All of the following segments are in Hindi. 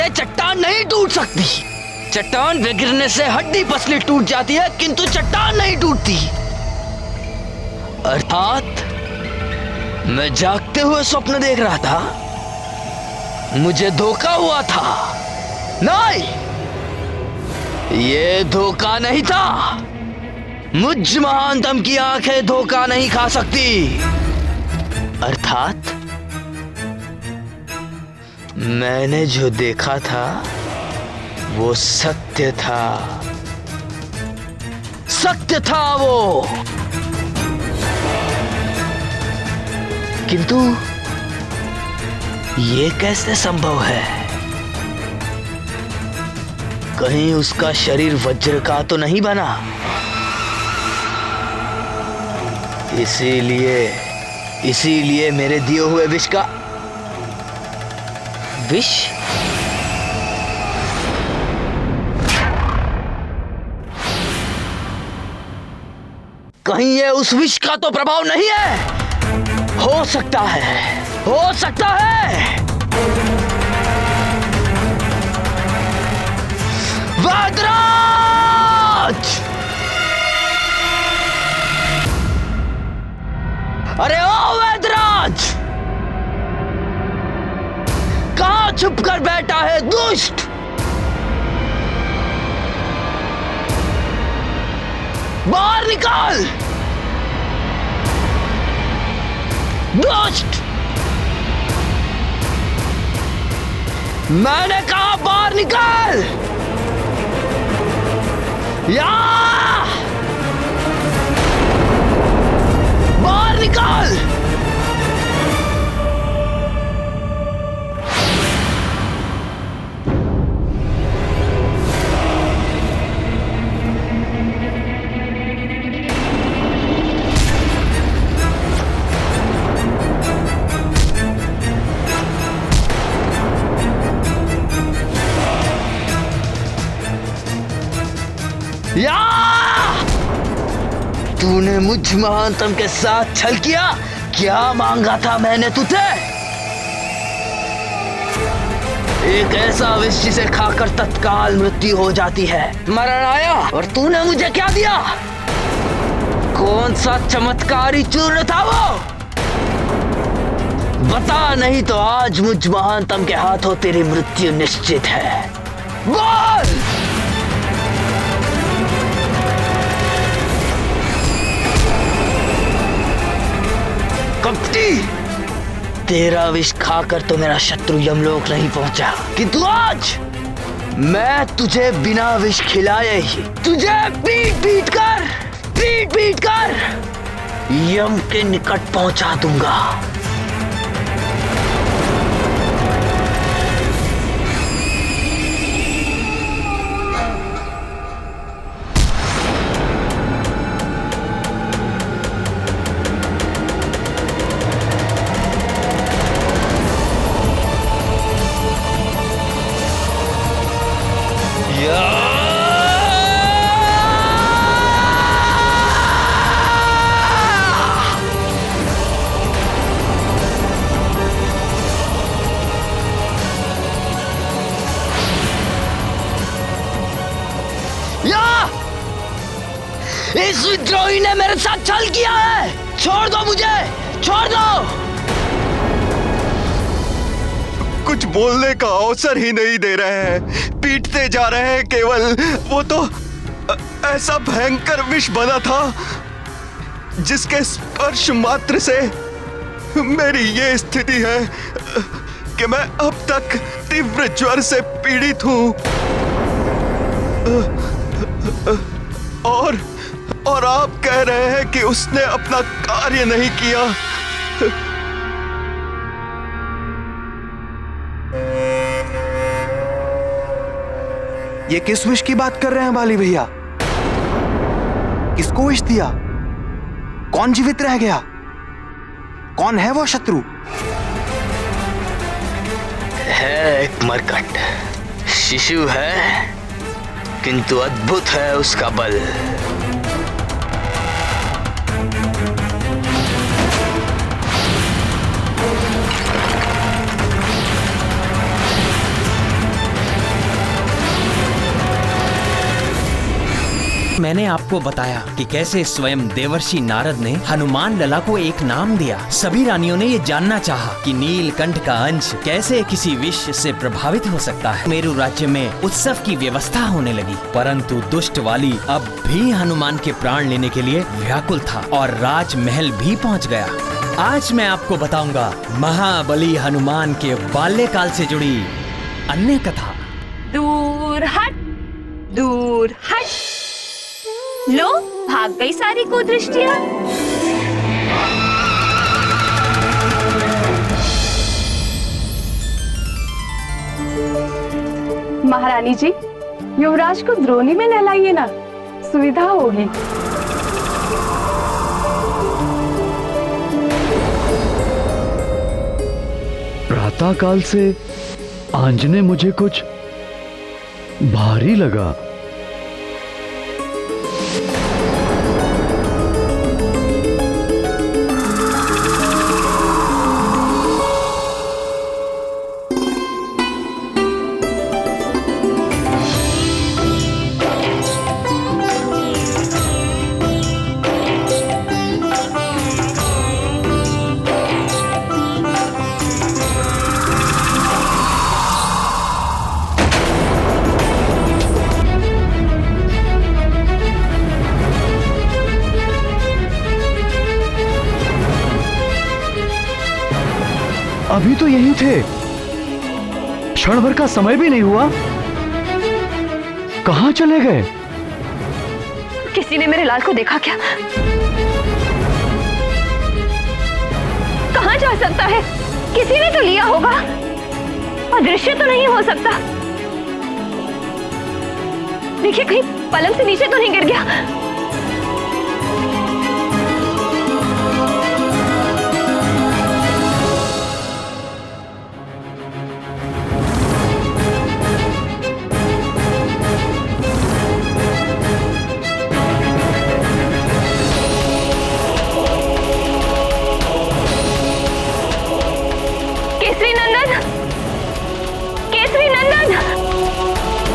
ये चट्टान नहीं टूट सकती। चट्टान पे गिरने से हड्डी पसली टूट जाती है, किंतु चट्टान नहीं टूटती। अर्थात मैं जागते हुए स्वप्न देख रहा था, मुझे धोखा हुआ था। नहीं, ये धोखा नहीं था। मुझ महानतम की आंखें धोखा नहीं खा सकती। अर्थात मैंने जो देखा था वो सत्य था, सत्य था वो। किंतु ये कैसे संभव है? कहीं उसका शरीर वज्र का तो नहीं बना? इसीलिए मेरे दिए हुए विष का विष कहीं ये उस विष का तो प्रभाव नहीं है? हो सकता है, हो सकता है। वैदराज! अरे ओ वैदराज, कहां छुप कर बैठा है दुष्ट? बाहर निकाल दुष्ट! मैंने कहा बाहर निकाल। या बाहर निकाल। या तूने मुझ महानतम के साथ छल किया। क्या मांगा था मैंने तुझे? एक ऐसा विष जिसे खाकर तत्काल मृत्यु हो जाती है। मरण आया और तूने मुझे क्या दिया? कौन सा चमत्कारी चूर्ण था वो? बता, नहीं तो आज मुझ महानतम के हाथों तेरी मृत्यु निश्चित है। बोल! कपटी, तेरा विष खाकर तो मेरा शत्रु यमलोक नहीं पहुंचा, किंतु आज मैं तुझे बिना विष खिलाए ही तुझे पीट पीट कर यम के निकट पहुंचा दूंगा। इस विद्रोही ने मेरे साथ छल किया है। छोड़ दो मुझे, छोड़ दो। कुछ बोलने का अवसर ही नहीं दे रहे हैं, पीटते जा रहे हैं केवल। वो तो ऐसा भयंकर विष बना था जिसके स्पर्श मात्र से मेरी ये स्थिति है कि मैं अब तक तीव्र ज्वर से पीड़ित हूं। और आप कह रहे हैं कि उसने अपना कार्य नहीं किया। ये किस विष की बात कर रहे हैं बाली भैया? किसको विष दिया? कौन जीवित रह गया? कौन है वो शत्रु? है एक मरकट शिशु है, किंतु अद्भुत है उसका बल। मैंने आपको बताया कि कैसे स्वयं देवर्षि नारद ने हनुमान लला को एक नाम दिया, सभी रानियों ने ये जानना चाहा कि नीलकंठ का अंश कैसे किसी विष से प्रभावित हो सकता है। मेरु राज्य में उत्सव की व्यवस्था होने लगी, परंतु दुष्ट वाली अब भी हनुमान के प्राण लेने के लिए व्याकुल था और राजमहल भी पहुंच गया। आज मैं आपको बताऊंगा महाबली हनुमान के बाल्यकाल से जुड़ी अन्य कथा। दूर हट, दूर हट। लो, भाग गई सारी कुदृष्टियां। महारानी जी, युवराज को द्रोणी में नहलाइए ना, सुविधा होगी। प्रातःकाल से आंजने मुझे कुछ भारी लगा। अभी तो यहीं थे, क्षण भर का समय भी नहीं हुआ, कहां चले गए? किसी ने मेरे लाल को देखा क्या? कहां जा सकता है? किसी ने तो लिया होगा, अदृश्य तो नहीं हो सकता। देखिए कहीं पलंग से नीचे तो नहीं गिर गया।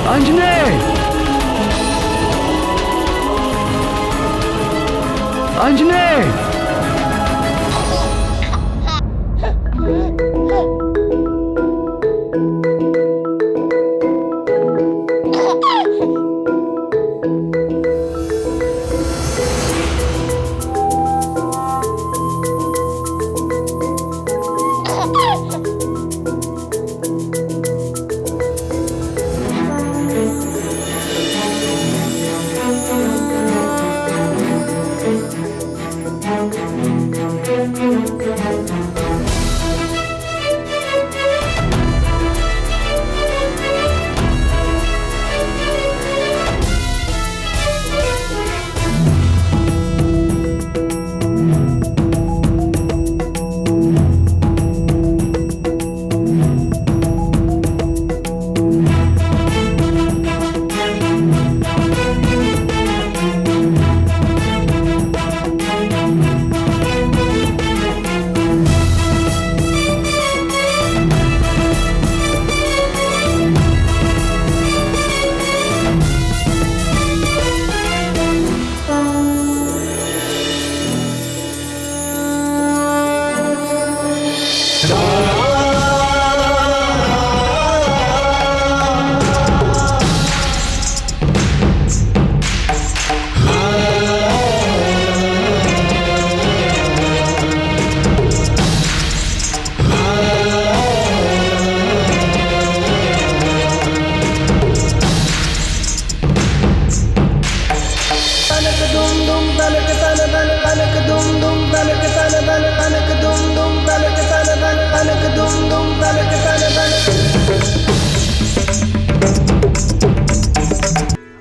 अंजने! अंजने!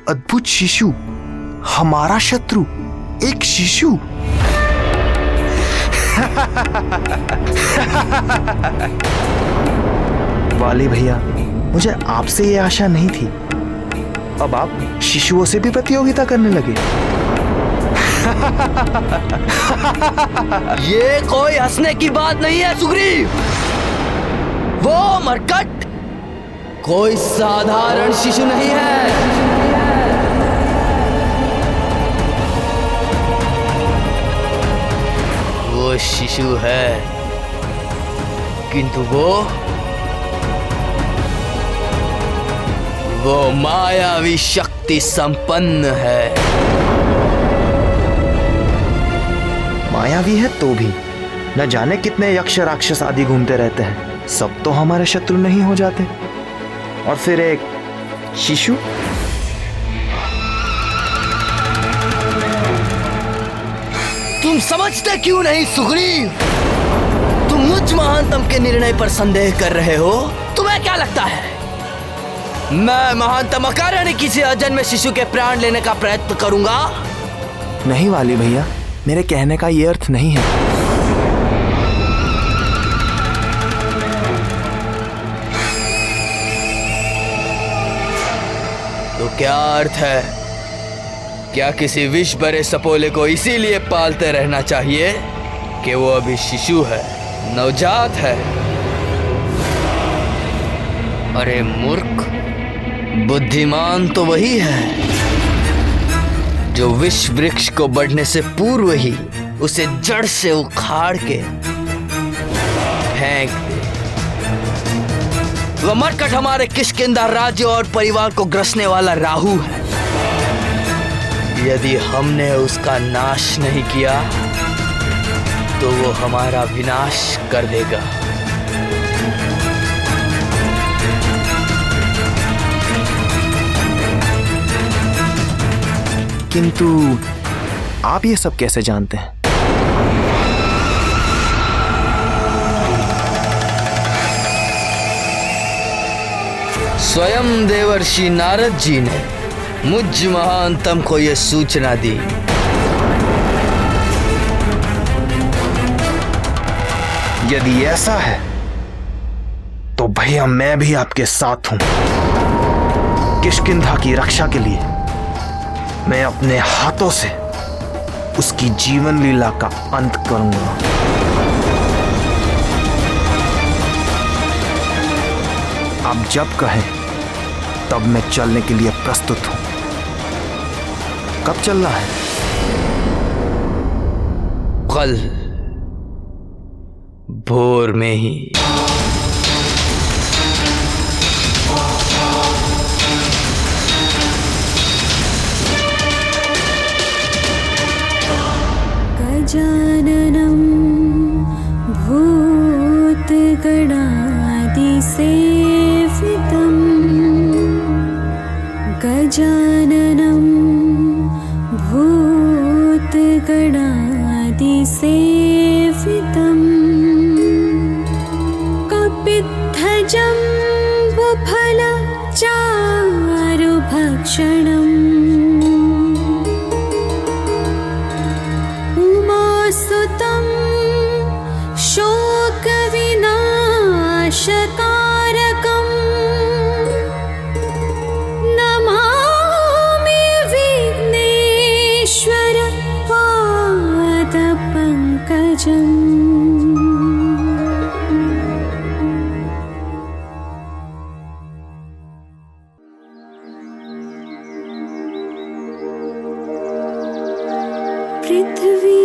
अद्भुत शिशु, हमारा शत्रु एक शिशु। वाली भैया, मुझे आपसे ये आशा नहीं थी। अब आप शिशुओं से भी प्रतियोगिता करने लगे। ये कोई हंसने की बात नहीं है सुग्रीव। वो मरकट कोई साधारण शिशु नहीं है। वो शिशु है, किंतु वो मायावी शक्ति संपन्न है। मायावी है तो भी न जाने कितने यक्ष राक्षस आदि घूमते रहते हैं, सब तो हमारे शत्रु नहीं हो जाते। और फिर एक शिशु। तुम समझते क्यों नहीं सुग्रीव? तुम मुझ महानतम के निर्णय पर संदेह कर रहे हो। तुम्हें क्या लगता है मैं महानतम अकारण किसी अजन्मे शिशु के प्राण लेने का प्रयत्न करूंगा? नहीं वाली भैया, मेरे कहने का ये अर्थ नहीं है। तो क्या अर्थ है? क्या किसी विष भरे सपोले को इसीलिए पालते रहना चाहिए कि वो अभी शिशु है, नवजात है? अरे मूर्ख, बुद्धिमान तो वही है जो विष वृक्ष को बढ़ने से पूर्व ही उसे जड़ से उखाड़ के फेंक दे। वह मरकट हमारे किष्किंधा राज्य और परिवार को ग्रसने वाला राहु है। यदि हमने उसका नाश नहीं किया तो वो हमारा विनाश कर देगा। किंतु आप ये सब कैसे जानते हैं? स्वयं देवर्षि नारद जी ने मुझ महानतम को यह सूचना दी। यदि ऐसा है तो भैया मैं भी आपके साथ हूं। किष्किंधा की रक्षा के लिए मैं अपने हाथों से उसकी जीवन लीला का अंत करूंगा। आप जब कहें तब मैं चलने के लिए प्रस्तुत हूं। कब चलना है? कल भोर में ही। गजाननं भूतगणादिसेवितं गजाननं भूतगणादिसेवितं कपित्थजम्बुफलचारुभक्षणम् उमासुतं शोकविनाशकारकम् नमामि विघ्नेश्वर पादपङ्कजम्। पृथ्वी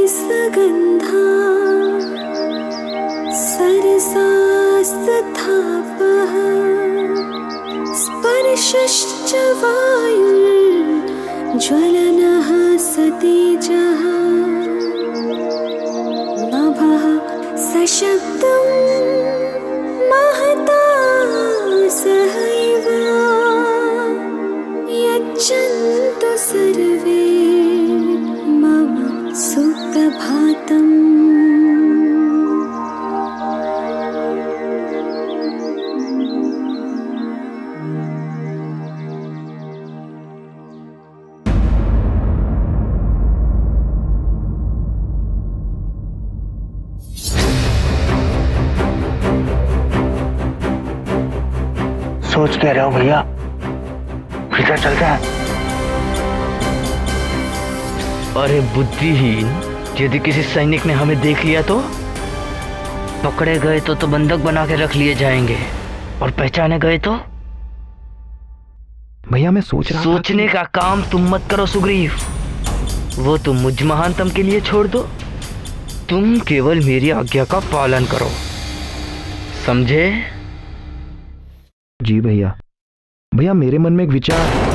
सगन्धा सरसास्तथापः स्पर्शश्च वायुर्ज्वलनः सतेजः नभः सशब्दं महता सहैव यच्छन्तु सर्वे मम सुप्रभातम्। सोच कह रहे हो भैया? इधर चलते हैं। अरे बुद्धिहीन, यदि किसी सैनिक ने हमें देख लिया तो? पकड़े गए तो बंधक बना के रख लिए जाएंगे, और पहचाने गए तो? भैया मैं सोच रहा था सोचने का काम तुम मत करो सुग्रीव, वो तुम मुझ महानतम के लिए छोड़ दो। तुम केवल मेरी आज्ञा का पालन करो, समझे? जी भैया। भैया मेरे मन में एक विचार।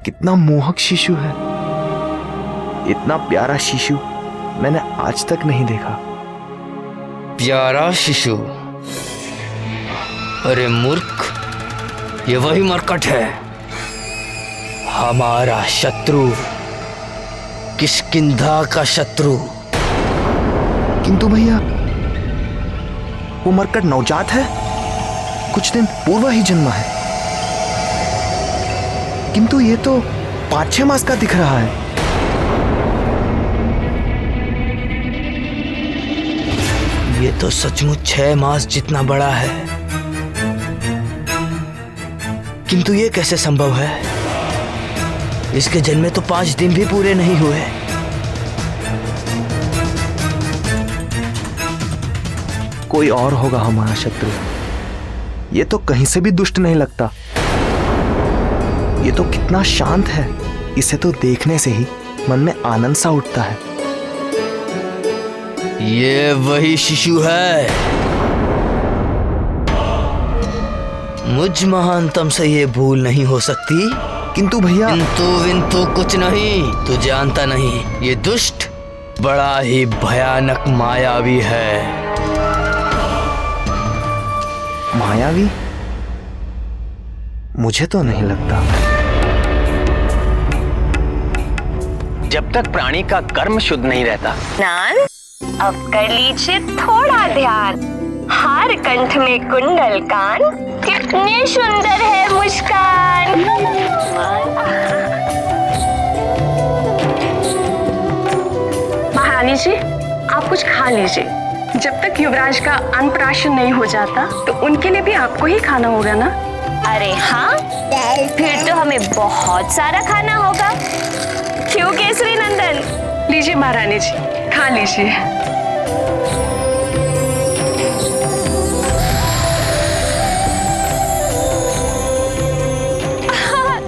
कितना मोहक शिशु है, इतना प्यारा शिशु मैंने आज तक नहीं देखा। प्यारा शिशु? अरे मूर्ख, ये वही मरकट है, हमारा शत्रु, किष्किंधा का शत्रु। किंतु भैया वो मरकट नवजात है, कुछ दिन पूर्व ही जन्मा है, किंतु ये तो 5-6 मास का दिख रहा है। ये तो सचमुच 6 मास जितना बड़ा है, किंतु ये कैसे संभव है? इसके जन्मे तो 5 दिन भी पूरे नहीं हुए। कोई और होगा हमारा शत्रु, ये तो कहीं से भी दुष्ट नहीं लगता। ये तो कितना शांत है, इसे तो देखने से ही मन में आनंद सा उठता है। ये वही शिशु है, मुझ महानतम से ये भूल नहीं हो सकती। किंतु भैया किंतु कुछ नहीं, तू जानता नहीं, ये दुष्ट बड़ा ही भयानक मायावी है। मायावी? मुझे तो नहीं लगता। जब तक प्राणी का कर्म शुद्ध नहीं रहता। स्नान अब कर लीजिए थोड़ा ध्यान, हार कंठ में कुंडल कान, कितने सुंदर है मुस्कान। महारानी जी, आप कुछ खा लीजिए, जब तक युवराज का अन्नप्राशन नहीं हो जाता तो उनके लिए भी आपको ही खाना होगा ना। अरे हाँ, फिर तो हमें बहुत सारा खाना होगा। क्यों केसरी नंदन? लीजिए महारानी जी, खा लीजिए।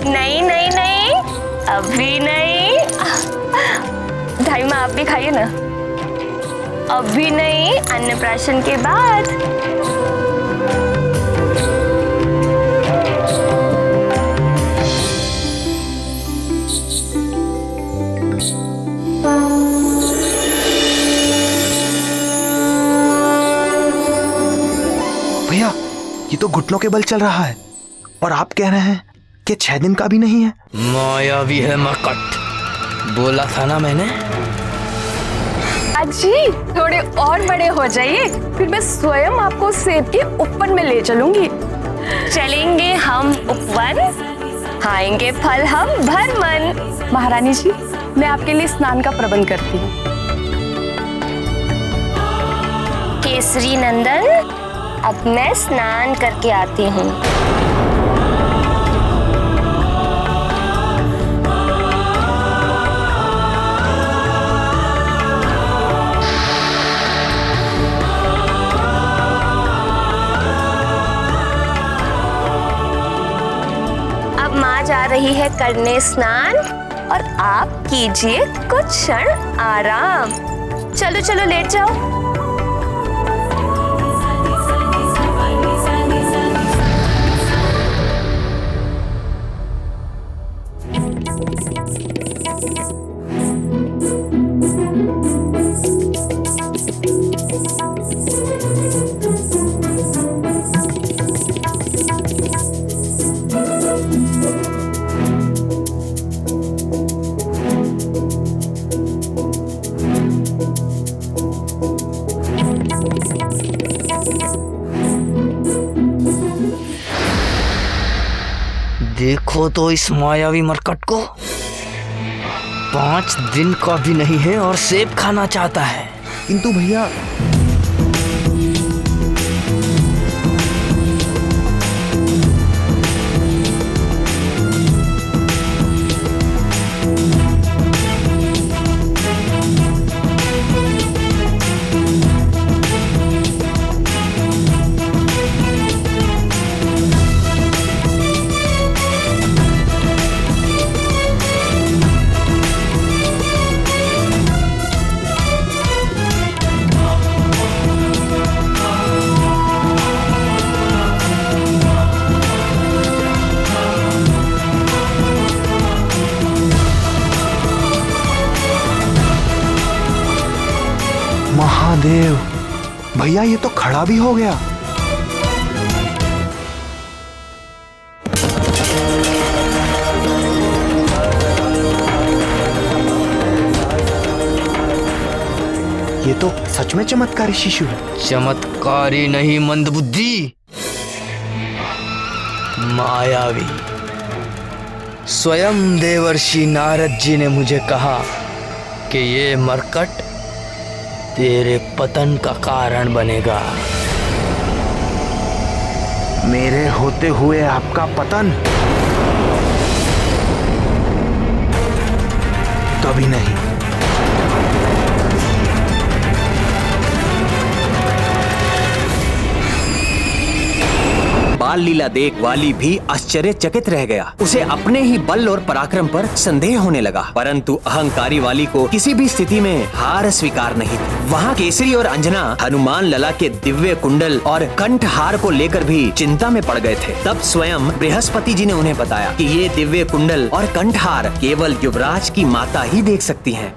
नहीं नहीं नहीं, अभी नहीं। ढाई माँ आप भी खाइए ना। अभी नहीं, अन्नप्राशन के बाद। भैया ये तो घुटनों के बल चल रहा है, और आप कह रहे हैं कि 6 दिन का भी नहीं है। मायावी है मरकट, बोला था ना मैंने। अजी थोड़े और बड़े हो जाइए, फिर मैं स्वयं आपको सेब के ऊपर में ले चलूंगी। चलेंगे हम उपवन, खाएंगे फल हम भर मन। महारानी जी, मैं आपके लिए स्नान का प्रबंध करती हूँ। केसरी नंदन, अब मैं स्नान करके आती हूँ। अब माँ जा रही है करने स्नान, और आप कीजिए कुछ क्षण आराम। चलो चलो लेट जाओ। देखो तो इस मायावी मरकट को, 5 दिन का भी नहीं है और सेब खाना चाहता है। किंतु भैया, महादेव, भैया ये तो खड़ा भी हो गया। ये तो सच में चमत्कारी शिशु है। चमत्कारी नहीं मंदबुद्धि, मायावी। स्वयं देवर्षि नारद जी ने मुझे कहा कि ये मरकट तेरे पतन का कारण बनेगा। मेरे होते हुए आपका पतन? कभी नहीं। बाल लीला देख वाली भी आश्चर्यचकित रह गया। उसे अपने ही बल और पराक्रम पर संदेह होने लगा, परंतु अहंकारी वाली को किसी भी स्थिति में हार स्वीकार नहीं थी। वहाँ केसरी और अंजना हनुमान लला के दिव्य कुंडल और कंठहार को लेकर भी चिंता में पड़ गए थे। तब स्वयं बृहस्पति जी ने उन्हें बताया कि ये दिव्य कुंडल और कंठहार केवल युवराज की माता ही देख सकती हैं।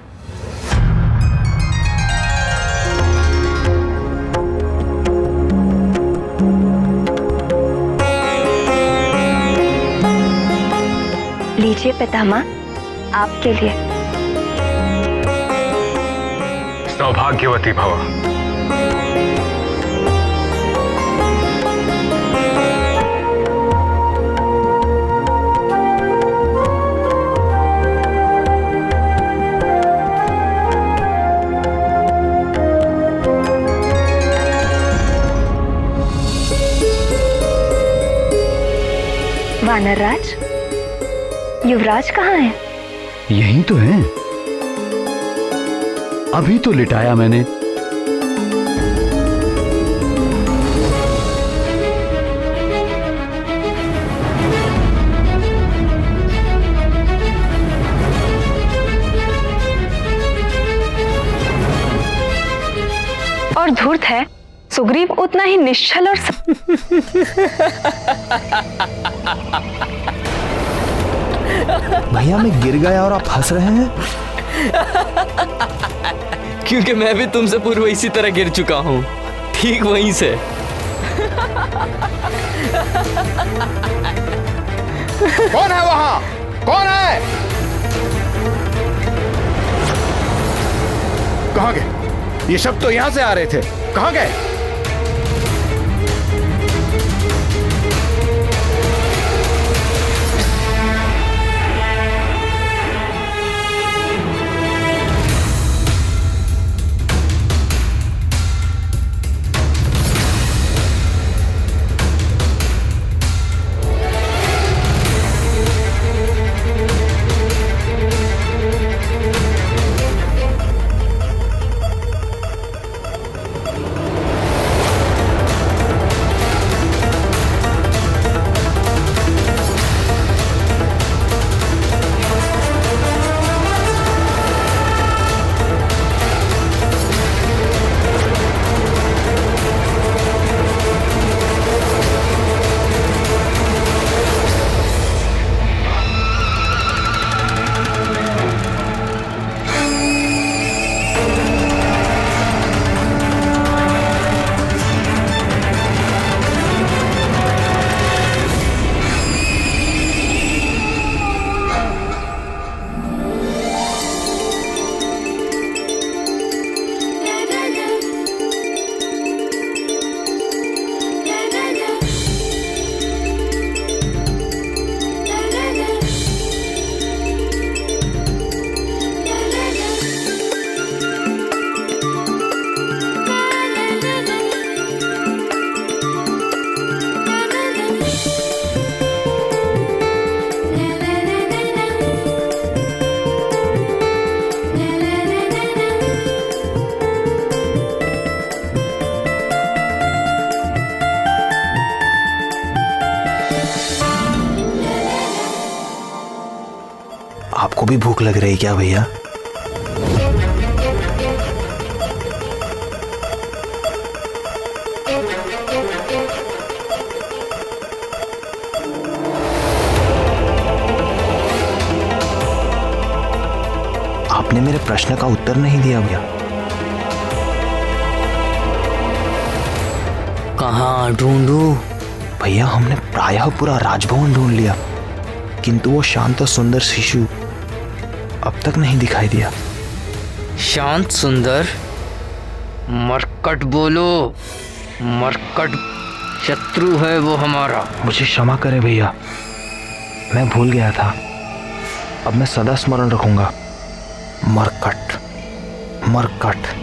लीजिए पितामह, आपके लिए। सौभाग्यवती भव। वानरराज, युवराज कहाँ है? यही तो है, अभी तो लिटाया मैंने। और धूर्त है सुग्रीव उतना ही निश्चल और भैया मैं गिर गया और आप हंस रहे हैं? क्योंकि मैं भी तुमसे पूर्व इसी तरह गिर चुका हूँ, ठीक वहीं से। कौन है वहां? कौन है? कहां गए? ये शब्द तो यहां से आ रहे थे, कहां गए? भी भूख लग रही क्या भैया? आपने मेरे प्रश्न का उत्तर नहीं दिया भैया। कहाँ ढूंढूं? भैया हमने प्रायः पूरा राजभवन ढूंढ लिया, किंतु वो शांत और सुंदर शिशु अब तक नहीं दिखाई दिया। शांत सुंदर? मरकट बोलो, मरकट शत्रु है वो हमारा। मुझे क्षमा करें भैया, मैं भूल गया था। अब मैं सदा स्मरण रखूंगा। मरकट, मरकट।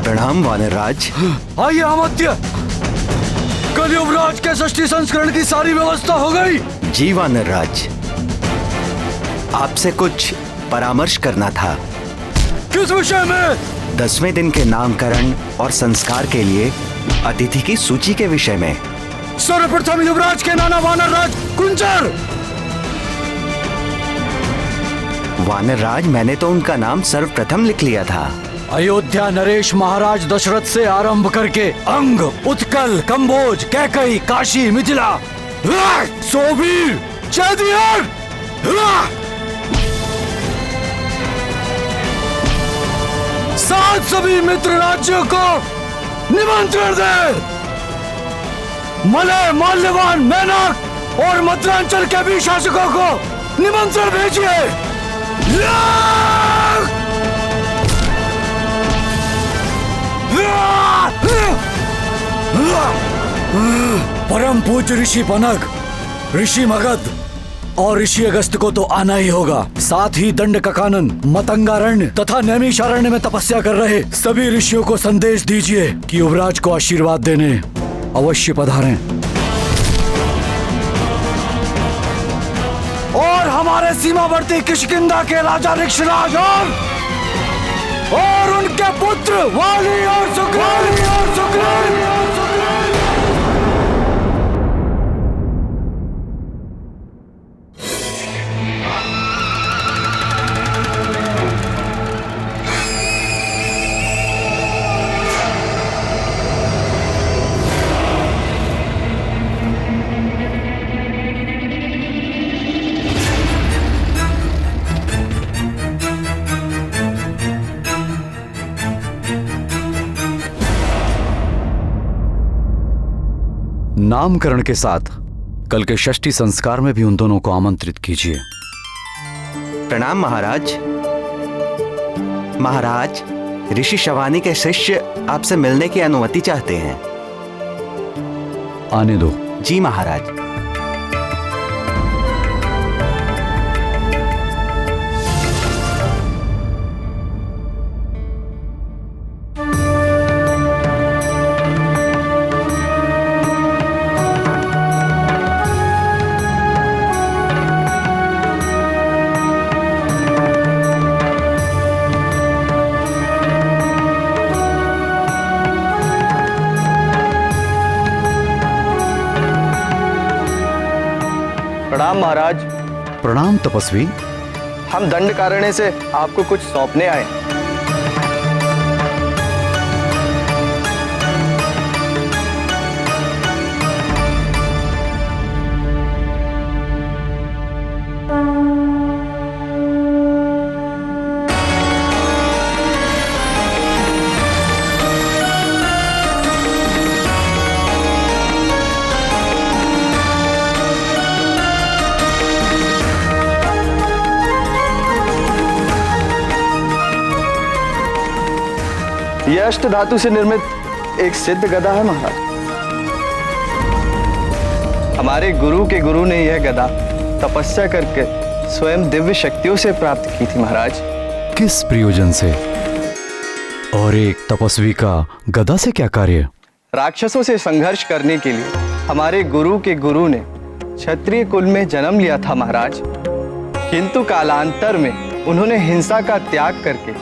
प्रणाम वानरराज। आइए अमात्य, कल युवराज के षष्ठी संस्करण की सारी व्यवस्था हो गई? जी वानरराज, आपसे कुछ परामर्श करना था। किस विषय में? 10वें दिन के नामकरण और संस्कार के लिए अतिथि की सूची के विषय में। सर्वप्रथम युवराज के नाना वानरराज कुंजर। वानरराज, मैंने तो उनका नाम सर्वप्रथम लिख लिया था। अयोध्या नरेश महाराज दशरथ से आरंभ करके अंग, उत्कल, कंबोज, कैकई, काशी, मिथिला, सोबीर, चैदियर, 7 सभी मित्र राज्यों को निमंत्रण दे। मलय, माल्यवान, मैनक और मध्यांचल के भी शासकों को निमंत्रण भेजिए। परम पूज्य ऋषि पनग, ऋषि मगध और ऋषि अगस्त को तो आना ही होगा। साथ ही दंडकानन, मतंगारण्य तथा नैमिषारण्य में तपस्या कर रहे सभी ऋषियों को संदेश दीजिए कि युवराज को आशीर्वाद देने अवश्य पधारें। और हमारे सीमावर्ती किष्किंधा के राजा ऋक्षराज और उनके पुत्र वाली और सुग्रीव नामकरण के साथ कल के षष्ठी संस्कार में भी उन दोनों को आमंत्रित कीजिए। प्रणाम महाराज। महाराज, ऋषि शवानी के शिष्य आपसे मिलने की अनुमति चाहते हैं। आने दो। जी महाराज। प्रणाम महाराज। प्रणाम तपस्वी। हम दंडकारण्य से आपको कुछ सौंपने आए। यह अष्ट धातु से निर्मित एक सिद्ध गदा है महाराज। हमारे गुरु के गुरु ने यह गदा तपस्या करके स्वयं दिव्य शक्तियों से प्राप्त की थी महाराज। किस प्रयोजन से? और एक तपस्वी का गदा से क्या कार्य? राक्षसों से संघर्ष करने के लिए हमारे गुरु के गुरु ने क्षत्रिय कुल में जन्म लिया था महाराज, किंतु कालांतर में उन्होंने हिंसा का त्याग करके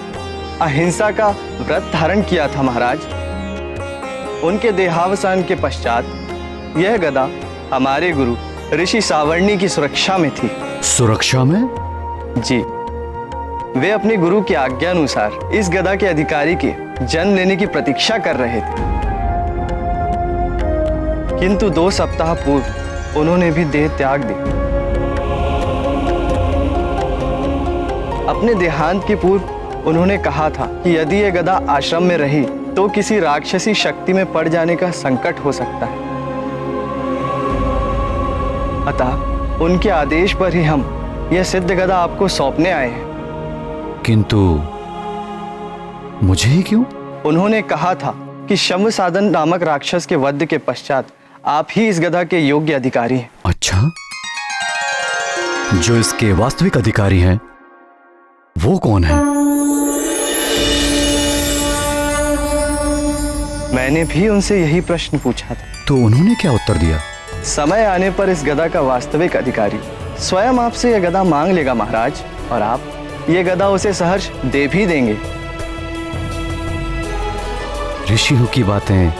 अहिंसा का व्रत धारण किया था महाराज। उनके देहावसान के पश्चात यह गदा हमारे गुरु ऋषि सावर्णी की सुरक्षा में थी। सुरक्षा में? जी, वे अपने गुरु की आज्ञा अनुसार इस गदा के अधिकारी के जन्म लेने की प्रतीक्षा कर रहे थे, किंतु 2 सप्ताह पूर्व उन्होंने भी देह त्याग दी। अपने देहांत के पूर्व उन्होंने कहा था कि यदि यह गदा आश्रम में रही तो किसी राक्षसी शक्ति में पड़ जाने का संकट हो सकता है। अतः उनके आदेश पर ही हम यह सिद्ध गदा आपको सौंपने आए हैं। किंतु मुझे ही क्यों? उन्होंने कहा था कि शम्भ साधन नामक राक्षस के वध के पश्चात आप ही इस गदा के योग्य अधिकारी हैं। अच्छा, जो इसके वास्तविक अधिकारी हैं वो कौन है? मैंने भी उनसे यही प्रश्न पूछा था। तो उन्होंने क्या उत्तर दिया? समय आने पर इस गदा का वास्तविक अधिकारी स्वयं आपसे यह गदा मांग लेगा महाराज, और आप ये गदा उसे सहर्ष दे भी देंगे। ऋषियों की बातें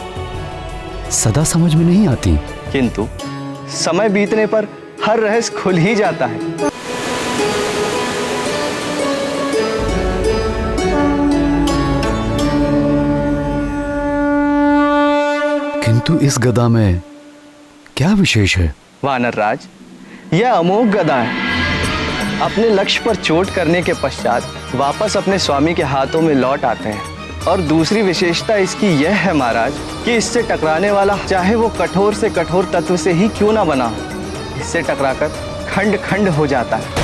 सदा समझ में नहीं आती, किंतु समय बीतने पर हर रहस्य खुल ही जाता है। किंतु इस गदा में क्या विशेष है? वानर राज, यह अमोघ गदा है। अपने लक्ष्य पर चोट करने के पश्चात वापस अपने स्वामी के हाथों में लौट आते हैं। और दूसरी विशेषता इसकी यह है महाराज कि इससे टकराने वाला चाहे वो कठोर से कठोर तत्व से ही क्यों ना बना हो, इससे टकराकर खंड खंड हो जाता है।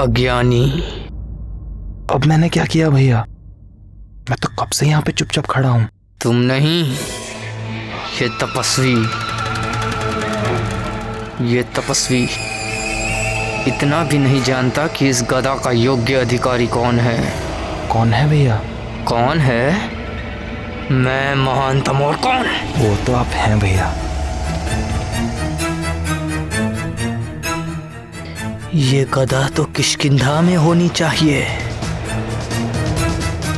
अज्ञानी। अब मैंने क्या किया भैया? मैं तो कब से यहाँ पे चुपचाप खड़ा हूँ। तुम नहीं, ये तपस्वी इतना भी नहीं जानता कि इस गदा का योग्य अधिकारी कौन है। कौन है भैया? कौन है? मैं महानतम। और कौन? वो तो आप हैं भैया। ये गदा तो किष्किंधा में होनी चाहिए।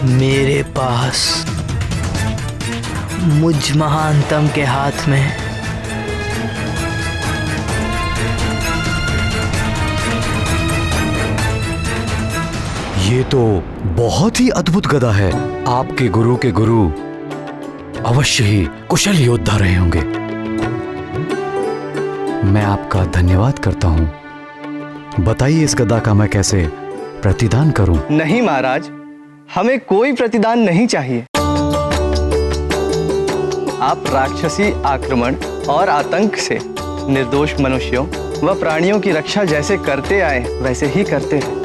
मेरे पास मुझ महानतम के हाथ में। ये तो बहुत ही अद्भुत गदा है। आपके गुरु के गुरु अवश्य ही कुशल योद्धा रहे होंगे। मैं आपका धन्यवाद करता हूं। बताइए इस गदा का मैं कैसे प्रतिदान करूं? नहीं महाराज, हमें कोई प्रतिदान नहीं चाहिए। आप राक्षसी आक्रमण और आतंक से निर्दोष मनुष्यों व प्राणियों की रक्षा जैसे करते आए वैसे ही करते रहे।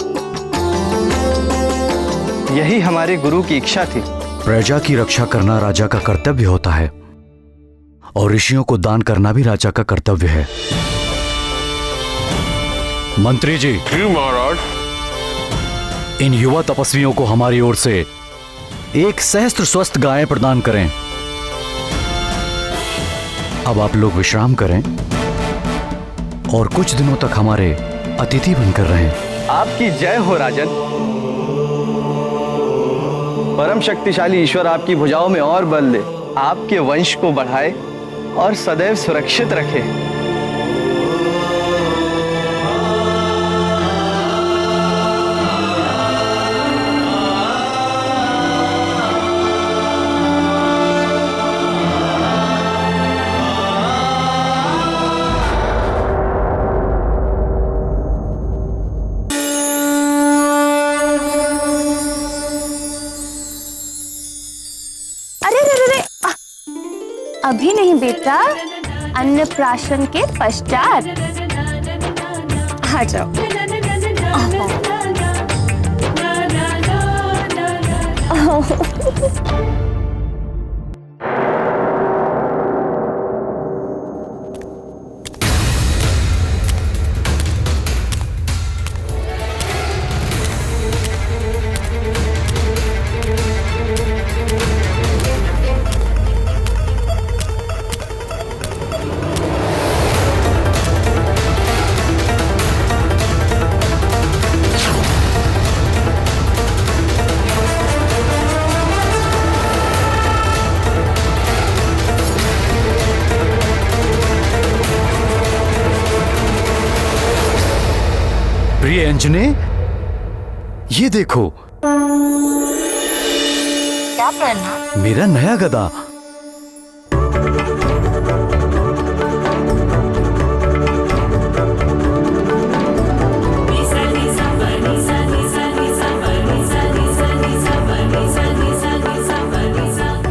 यही हमारे गुरु की इच्छा थी। प्रजा की रक्षा करना राजा का कर्तव्य होता है और ऋषियों को दान करना भी राजा का कर्तव्य है। मंत्री जी। महाराज। इन युवा तपस्वियों को हमारी ओर से 1 सहस्त्र स्वस्थ गायें प्रदान करें। अब आप लोग विश्राम करें और कुछ दिनों तक हमारे अतिथि बनकर रहें। आपकी जय हो राजन। परम शक्तिशाली ईश्वर आपकी भुजाओं में और बल दे, आपके वंश को बढ़ाए और सदैव सुरक्षित रखे। अभी नहीं बेटा, अन्नप्राशन के पश्चात। आ जाओ। प्रिय अंजने, ये देखो। क्या पहना? मेरा नया गदा।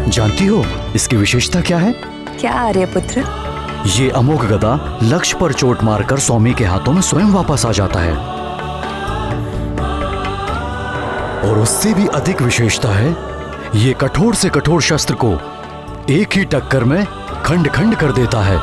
जानती हो इसकी विशेषता क्या है? क्या आर्यपुत्र? ये अमोघ गदा लक्ष्य पर चोट मारकर स्वामी के हाथों में स्वयं वापस आ जाता है। और उससे भी अधिक विशेषता है, ये कठोर से कठोर शस्त्र को एक ही टक्कर में खंड खंड कर देता है।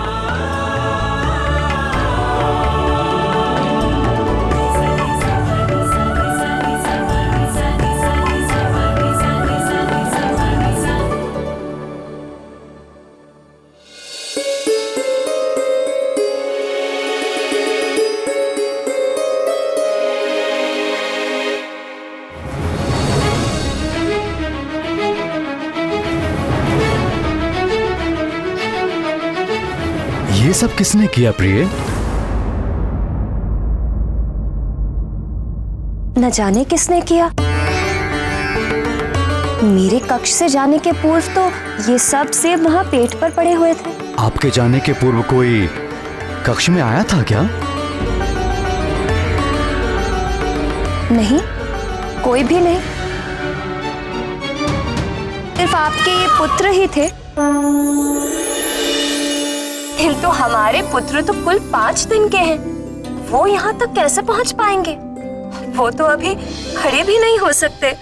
ये सब किसने किया प्रिय? न जाने किसने किया। मेरे कक्ष से जाने के पूर्व तो ये सब सेब वहां पेट पर पड़े हुए थे। आपके जाने के पूर्व कोई कक्ष में आया था क्या? नहीं, कोई भी नहीं। सिर्फ आपके ये पुत्र ही थे। किंतु हमारे पुत्र तो कुल 5 दिन के हैं। वो यहाँ तक कैसे पहुँच पाएंगे? वो तो अभी खड़े भी नहीं हो सकते।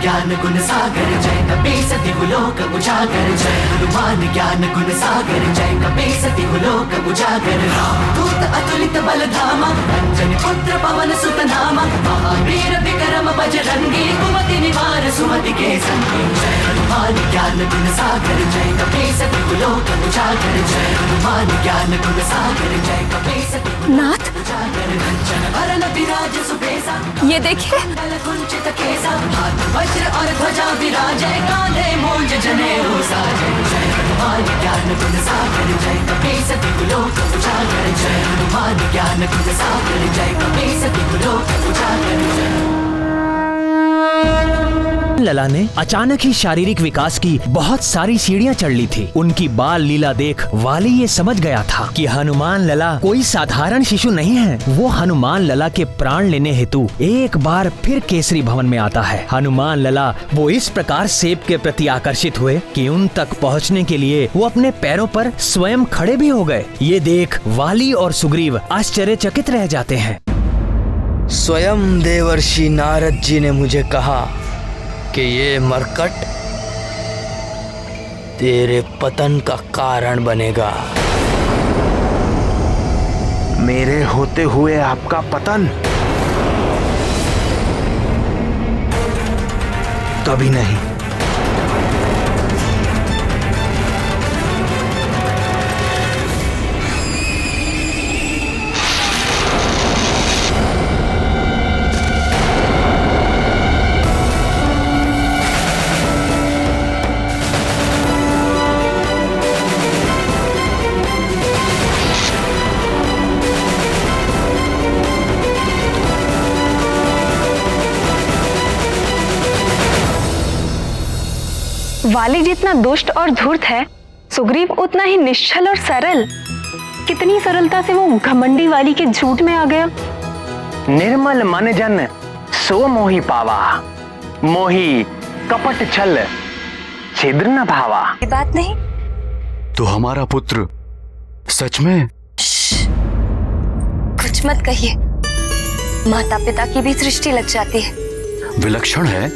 ज्ञान गुण सागर जय कपे सति लोक उजागर जय हनुमान ज्ञान गुण सागर जय कपे सति लोक उजागर रामदूत अतुलित बल धामा अंजनी पुत्र पवन सुत नामा महावीर विक्रम बजरंगी कुमति निवार सुमति के संगी जय हनुमान ज्ञान गुण सागर जय कपे सति लोक उजागर जय हनुमान ज्ञान गुण सागर जय कपे सति नाथ, उजागर कंचन वरण विराज सुबेसा ये देखिए। कुंचित केसा हाथ वज्र और ध्वजा विराजै कांधे मूंज जनेऊ साजै जय हनुमान ज्ञान गुण सागर जय कपे सति लोक उजागर जय हनुमान ज्ञान गुण सागर जय कपे सति लोक उजागर जय। लला ने अचानक ही शारीरिक विकास की बहुत सारी सीढ़ियां चढ़ ली थी। उनकी बाल लीला देख वाली ये समझ गया था कि हनुमान लला कोई साधारण शिशु नहीं है। वो हनुमान लला के प्राण लेने हेतु एक बार फिर केसरी भवन में आता है। हनुमान लला वो इस प्रकार सेब के प्रति आकर्षित हुए कि उन तक पहुंचने के लिए वो अपने पैरों पर स्वयं खड़े भी हो गए। ये देख वाली और सुग्रीव आश्चर्यचकित रह जाते हैं। स्वयं देवर्षि नारद जी ने मुझे कहा कि ये मरकट तेरे पतन का कारण बनेगा। मेरे होते हुए आपका पतन? कभी नहीं। वाली जितना दुष्ट और धूर्त है, सुग्रीव उतना ही निश्चल और सरल। कितनी सरलता से वो घमंडी वाली के झूठ में आ गया। निर्मल मन जन सो मोहि पावा, मोहि कपट छल छिद्र न भावा। ये बात नहीं। तो हमारा पुत्र सच में? कुछ मत कहिए, माता पिता की भी दृष्टि लग जाती है। विलक्षण है।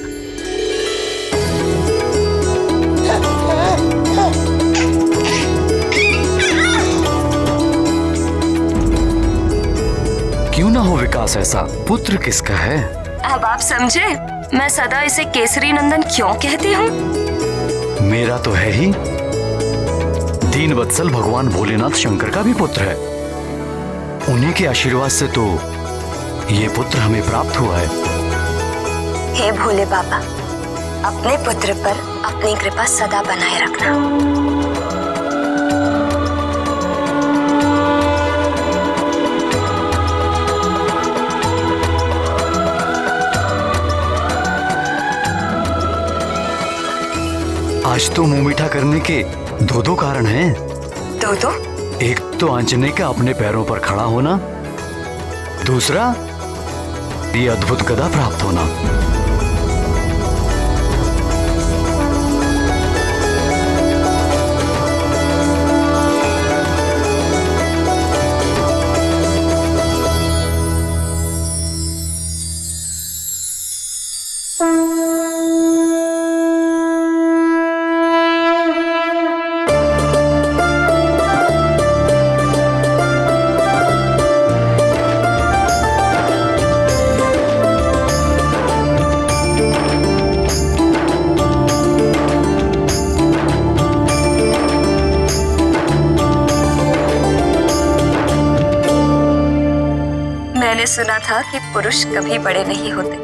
क्यों ना हो विकास ऐसा? पुत्र किसका है? अब आप समझे मैं सदा इसे केसरी नंदन क्यों कहती हूँ? मेरा तो है ही। दीन वत्सल भगवान भोलेनाथ शंकर का भी पुत्र है। उन्हीं के आशीर्वाद से तो ये पुत्र हमें प्राप्त हुआ है। हे भोले बाबा, अपने पुत्र पर अपनी कृपा सदा बनाए रखना। आज तो मुंह मीठा करने के दो कारण हैं। दो? एक तो आंजनेय का अपने पैरों पर खड़ा होना, दूसरा ये अद्भुत गदा प्राप्त होना। मैंने सुना था कि पुरुष कभी बड़े नहीं होते,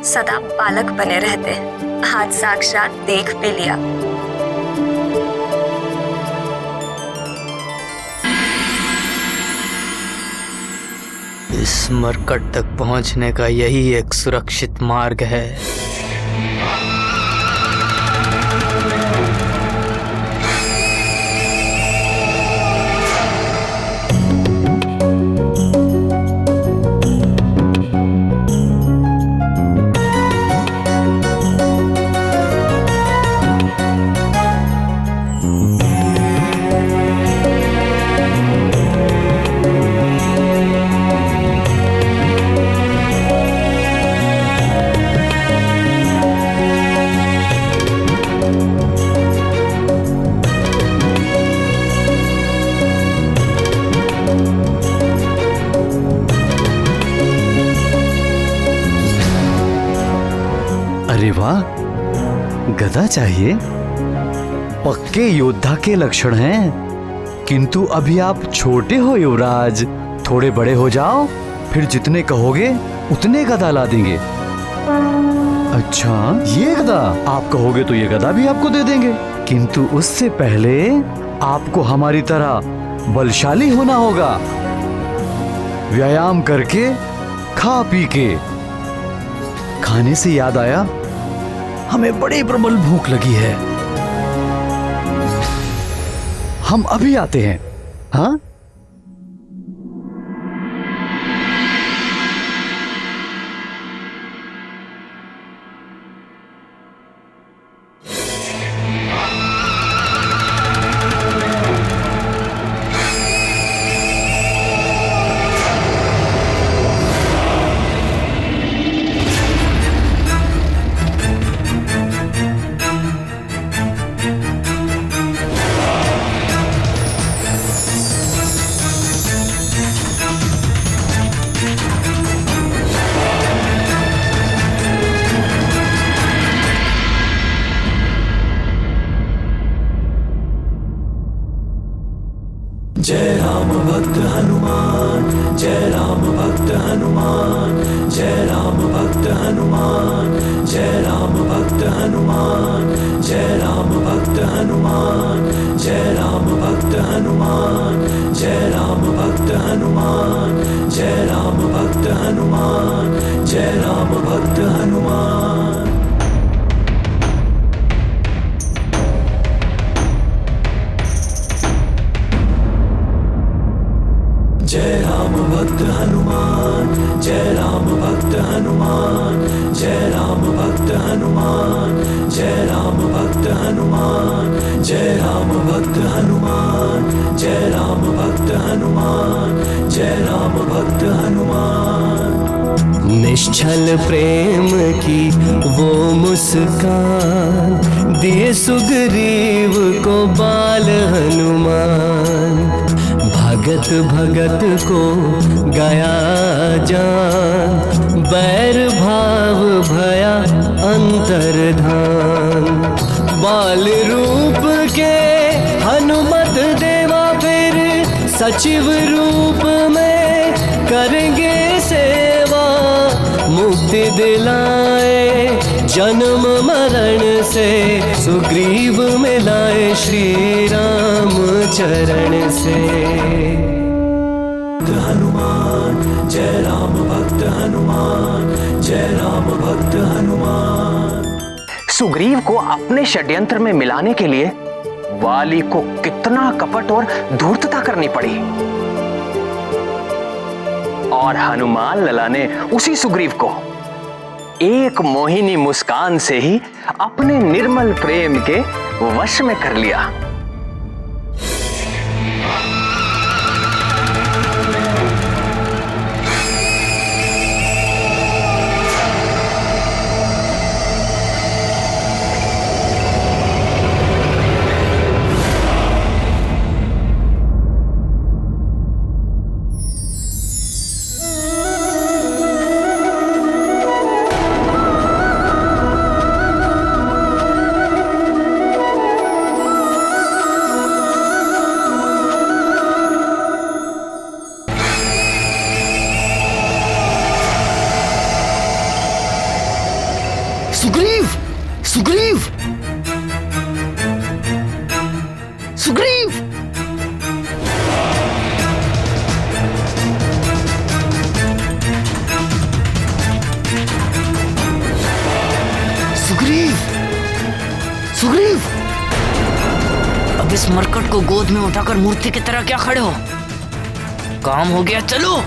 सदा बालक बने रहते हैं। आज साक्षात देख भी लिया। इस मरकट तक पहुंचने का यही एक सुरक्षित मार्ग है। गदा चाहिए? पक्के योद्धा के लक्षण हैं, किंतु अभी आप छोटे हो युवराज। थोड़े बड़े हो जाओ, फिर जितने कहोगे उतने गदा ला देंगे। अच्छा, ये गदा? आप कहोगे तो ये गदा भी आपको दे देंगे, किंतु उससे पहले आपको हमारी तरह बलशाली होना होगा। व्यायाम करके, खा पी के। खाने से याद आया, हमें बड़ी प्रबल भूख लगी है। हम अभी आते हैं। हाँ, जय राम भक्त हनुमान, जय राम भक्त हनुमान, जय राम भक्त हनुमान, जय राम भक्त हनुमान, जय राम भक्त हनुमान, जय राम भक्त हनुमान, जय राम भक्त हनुमान, जय राम भक्त हनुमान, जय राम भक्त हनुमान। जय राम भक्त हनुमान, जय राम भक्त हनुमान, जय राम भक्त हनुमान, जय राम भक्त हनुमान, जय राम भक्त हनुमान, जय राम भक्त हनुमान, जय राम भक्त हनुमान। निश्चल प्रेम की वो मुस्कान दिए सुग्रीव को बाल हनुमान। भगत भगत को गया जान, बैर भाव भया अंतर्धान। बाल रूप के हनुमत देवा फिर सचिव रूप में करेंगे सेवा। मुक्ति दिलाए जन्म मरण से, सुग्रीव मिलाए श्री राम चरण से। हनुमान, जय राम भक्त हनुमान, जय राम भक्त हनुमान। सुग्रीव को अपने षड्यंत्र में मिलाने के लिए वाली को कितना कपट और धूर्तता करनी पड़ी, और हनुमान लला ने उसी सुग्रीव को एक मोहिनी मुस्कान से ही अपने निर्मल प्रेम के वश में कर लिया। सुग्रीव, सुग्रीव, सुग्रीव। सुग्रीव, सुग्रीव, अब इस मरकट को गोद में उठाकर मूर्ति की तरह क्या खड़े हो? काम हो गया, चलो।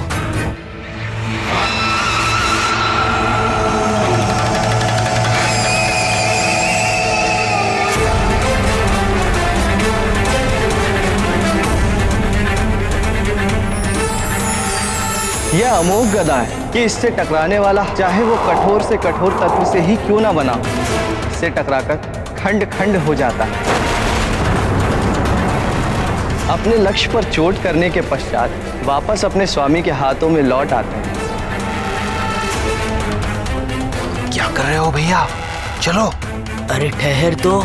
यह अमोघ गदा है कि इससे टकराने वाला चाहे वो कठोर से कठोर तत्व से ही क्यों ना बना, इससे टकराकर खंड खंड हो जाता है। अपने लक्ष्य पर चोट करने के पश्चात वापस अपने स्वामी के हाथों में लौट आते हैं। क्या कर रहे हो भैया? चलो अरे ठहर तो।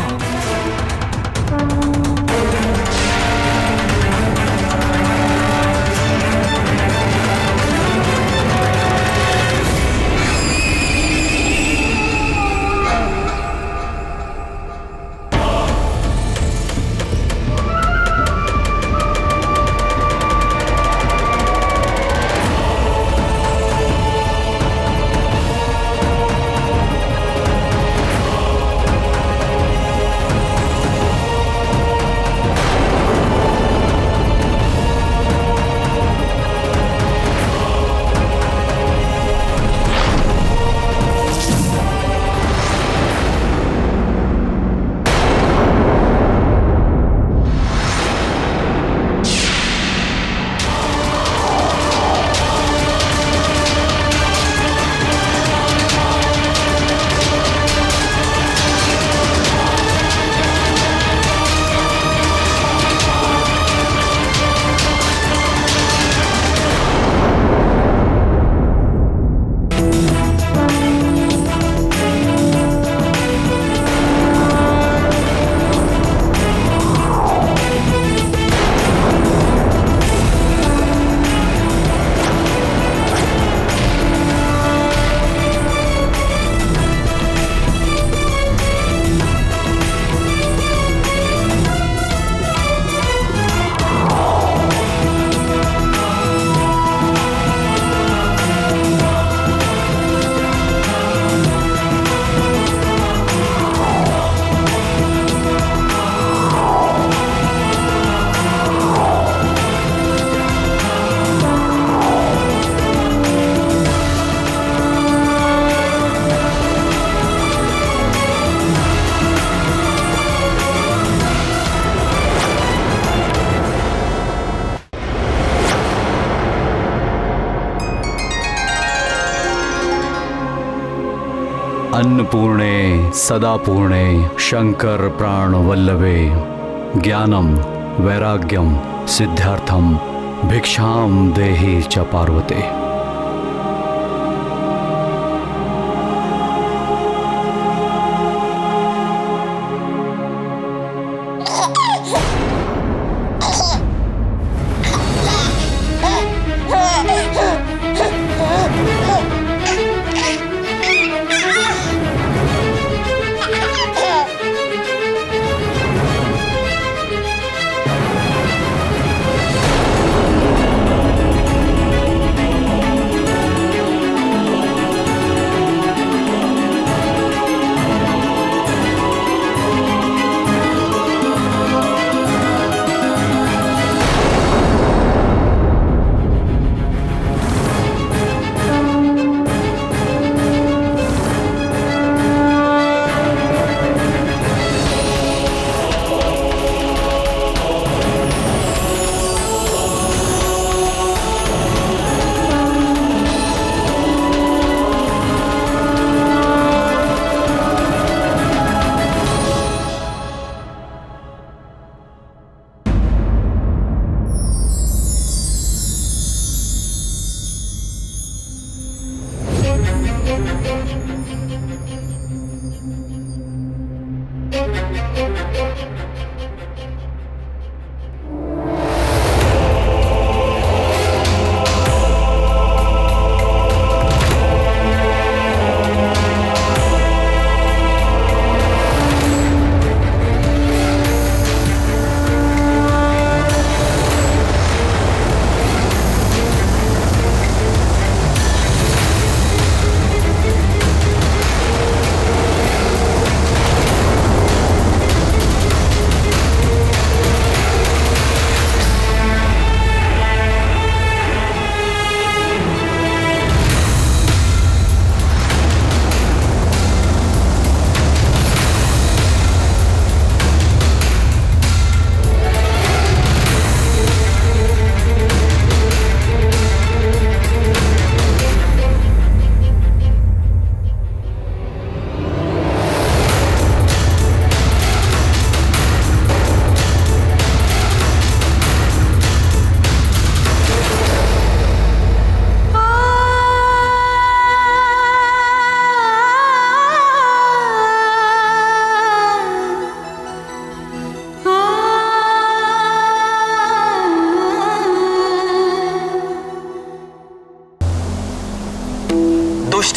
अन्नपूर्णे सदा पूर्णे शंकर प्राण वल्लभे ज्ञानम वैराग्यम सिद्धार्थम भिक्षाम देहि च पार्वते।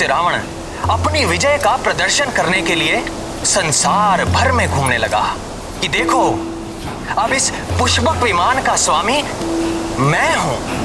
दैत्य रावण अपनी विजय का प्रदर्शन करने के लिए संसार भर में घूमने लगा कि देखो, अब इस पुष्पक विमान का स्वामी मैं हूं।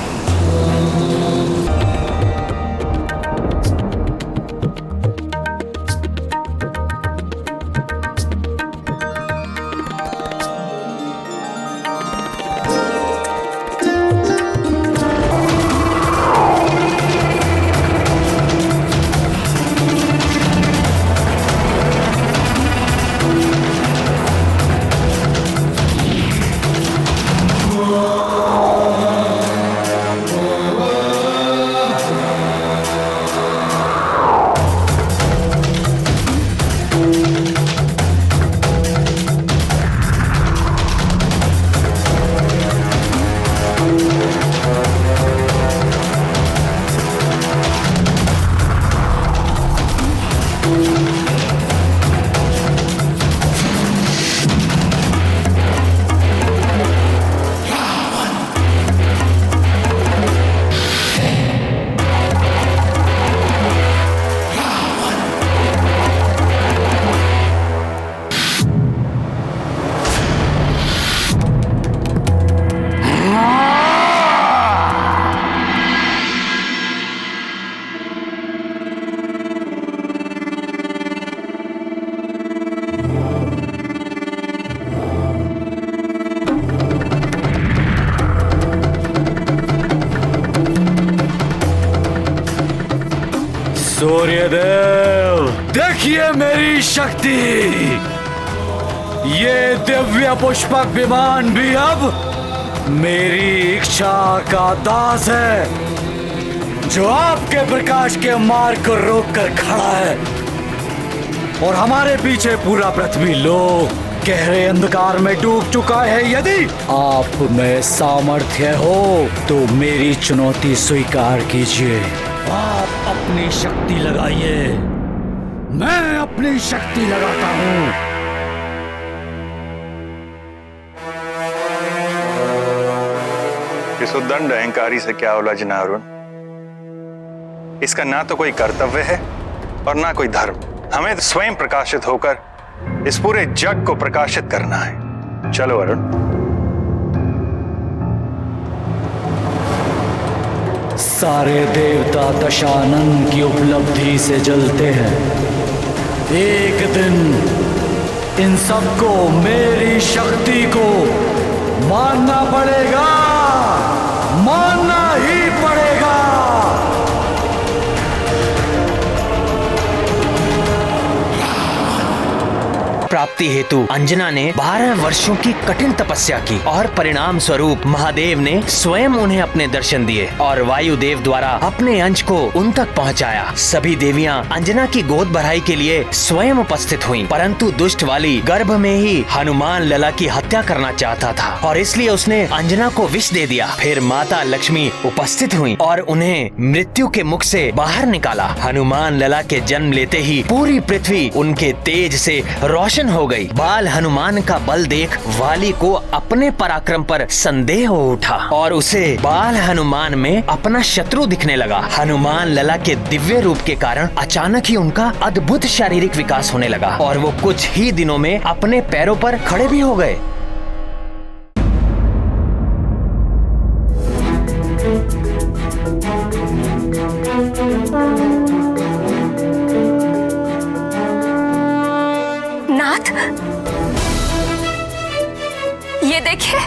सूर्यदेव, देखिए मेरी शक्ति। ये दिव्य पुष्पक विमान भी अब मेरी इच्छा का दास है, जो आपके प्रकाश के मार्ग को रोक कर खड़ा है। और हमारे पीछे पूरा पृथ्वी लोक गहरे अंधकार में डूब चुका है। यदि आप में सामर्थ्य हो तो मेरी चुनौती स्वीकार कीजिए। आप अपनी शक्ति लगाइए, मैं अपनी शक्ति लगाता हूं। इस उद्दंड अहंकारी से क्या उलझना अरुण? इसका ना तो कोई कर्तव्य है और ना कोई धर्म। हमें तो स्वयं प्रकाशित होकर इस पूरे जग को प्रकाशित करना है। चलो अरुण। सारे देवता दशानन की उपलब्धि से जलते हैं। एक दिन इन सबको मेरी शक्ति को मानना पड़ेगा, मानना ही पड़ेगा। प्राप्ति हेतु अंजना ने 12 वर्षों की कठिन तपस्या की और परिणाम स्वरूप महादेव ने स्वयं उन्हें अपने दर्शन दिए और वायुदेव द्वारा अपने अंश को उन तक पहुंचाया। सभी देवियां अंजना की गोद भराई के लिए स्वयं उपस्थित हुईं, परंतु दुष्ट वाली गर्भ में ही हनुमान लला की हत्या करना चाहता था और इसलिए उसने अंजना को विष दे दिया। फिर माता लक्ष्मी उपस्थित हुई और उन्हें मृत्यु के मुख से बाहर निकाला। हनुमान लला के जन्म लेते ही पूरी पृथ्वी उनके तेज से रोशन हो गई। बाल हनुमान का बल देख वाली को अपने पराक्रम पर संदेह हो उठा और उसे बाल हनुमान में अपना शत्रु दिखने लगा। हनुमान लला के दिव्य रूप के कारण अचानक ही उनका अद्भुत शारीरिक विकास होने लगा और वो कुछ ही दिनों में अपने पैरों पर खड़े भी हो गए। नाथ, ये देखिए।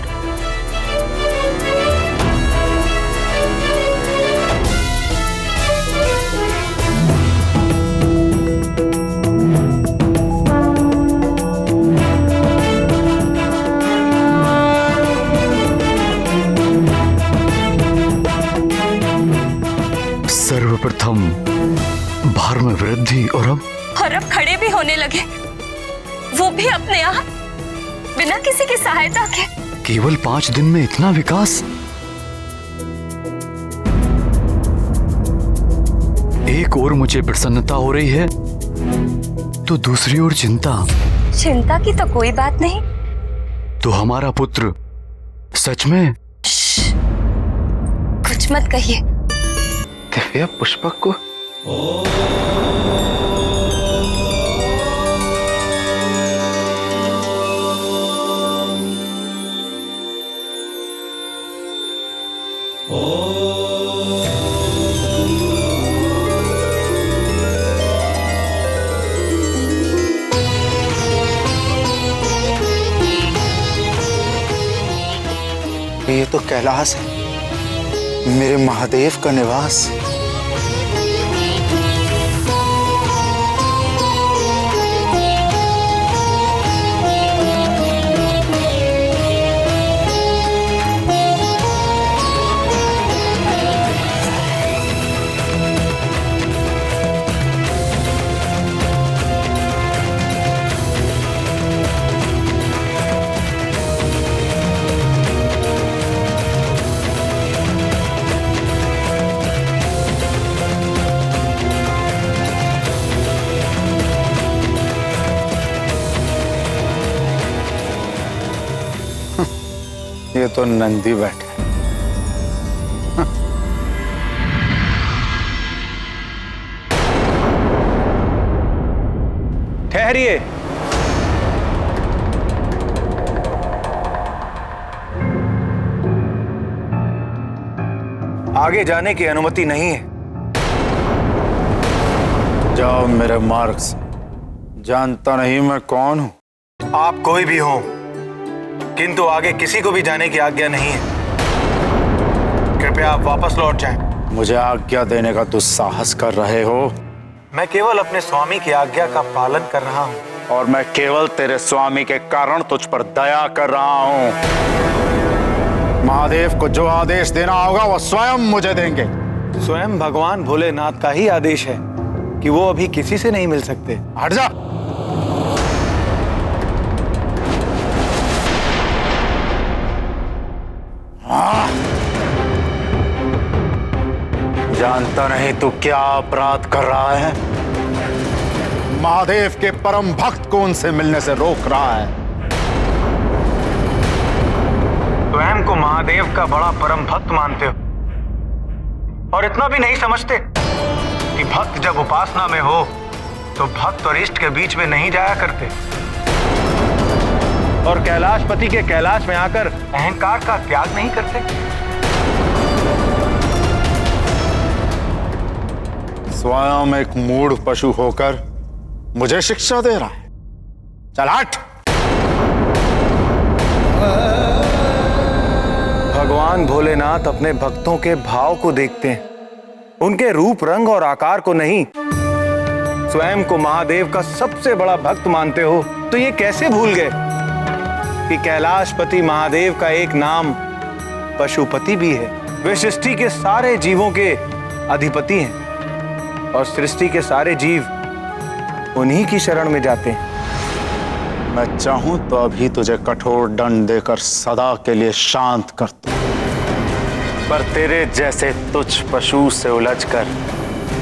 सर्वप्रथम भार में वृद्धि और अब खड़े भी होने लगे, वो भी अपने आप, बिना किसी की सहायता के। केवल 5 दिन में इतना विकास? एक ओर मुझे प्रसन्नता हो रही है तो दूसरी ओर चिंता। चिंता की तो कोई बात नहीं। तो हमारा पुत्र सच में? कुछ मत कहिए। दिव्य पुष्पक को ये तो कैलाश है, मेरे महादेव का निवास। ये तो नंदी बैठे। ठहरिए। आगे जाने की अनुमति नहीं है। जाओ मेरे मार्ग से, जानता नहीं मैं कौन हूं। आप कोई भी हो, किंतु आगे किसी को भी जाने की आज्ञा नहीं है। कृपया आप वापस लौट जाएं। मुझे आज्ञा देने का दुस्साहस कर रहे हो? मैं केवल अपने स्वामी की आज्ञा का पालन कर रहा हूं। और मैं केवल तेरे स्वामी के कारण तुझ पर दया कर रहा हूं। महादेव को जो आदेश देना होगा वो स्वयं मुझे देंगे। स्वयं भगवान भोलेनाथ का ही आदेश है कि वो अभी किसी से नहीं मिल सकते। हट जा। जानता नहीं तू क्या अपराध कर रहा है। महादेव के परम भक्त को उनसे मिलने से रोक रहा है। स्वयं को महादेव का बड़ा परम भक्त मानते हो और इतना भी नहीं समझते कि भक्त जब उपासना में हो तो भक्त और इष्ट के बीच में नहीं जाया करते और कैलाशपति के कैलाश में आकर अहंकार का त्याग नहीं करते। स्वयं एक मूढ़ पशु होकर मुझे शिक्षा दे रहा है। चल हट। भगवान भोलेनाथ अपने भक्तों के भाव को देखते हैं, उनके रूप रंग और आकार को नहीं। स्वयं को महादेव का सबसे बड़ा भक्त मानते हो तो ये कैसे भूल गए कि कैलाशपति महादेव का एक नाम पशुपति भी है। वे सृष्टि के सारे जीवों के अधिपति हैं और सृष्टि के सारे जीव उन्हीं की शरण में जाते हैं। मैं चाहूं तो अभी तुझे कठोर दंड देकर सदा के लिए शांत कर दूं। पर तेरे जैसे तुच्छ पशु से उलझकर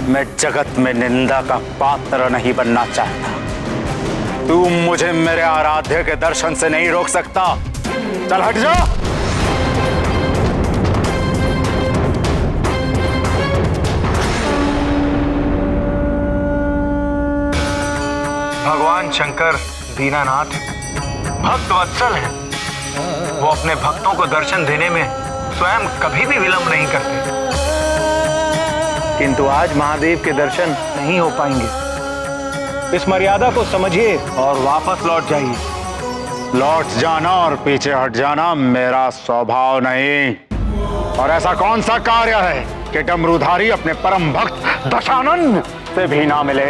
मैं जगत में निंदा का पात्र नहीं बनना चाहता। तू मुझे मेरे आराध्य के दर्शन से नहीं रोक सकता। चल हट जा। भगवान शंकर दीनानाथ भक्त वत्सल हैं। वो अपने भक्तों को दर्शन देने में स्वयं कभी भी विलंब नहीं करते, किंतु आज महादेव के दर्शन नहीं हो पाएंगे। इस मर्यादा को समझिए और वापस लौट जाइए। लौट जाना और पीछे हट जाना मेरा स्वभाव नहीं। और ऐसा कौन सा कार्य है कि डमरूधारी अपने परम भक्त दशानन से भी ना मिले।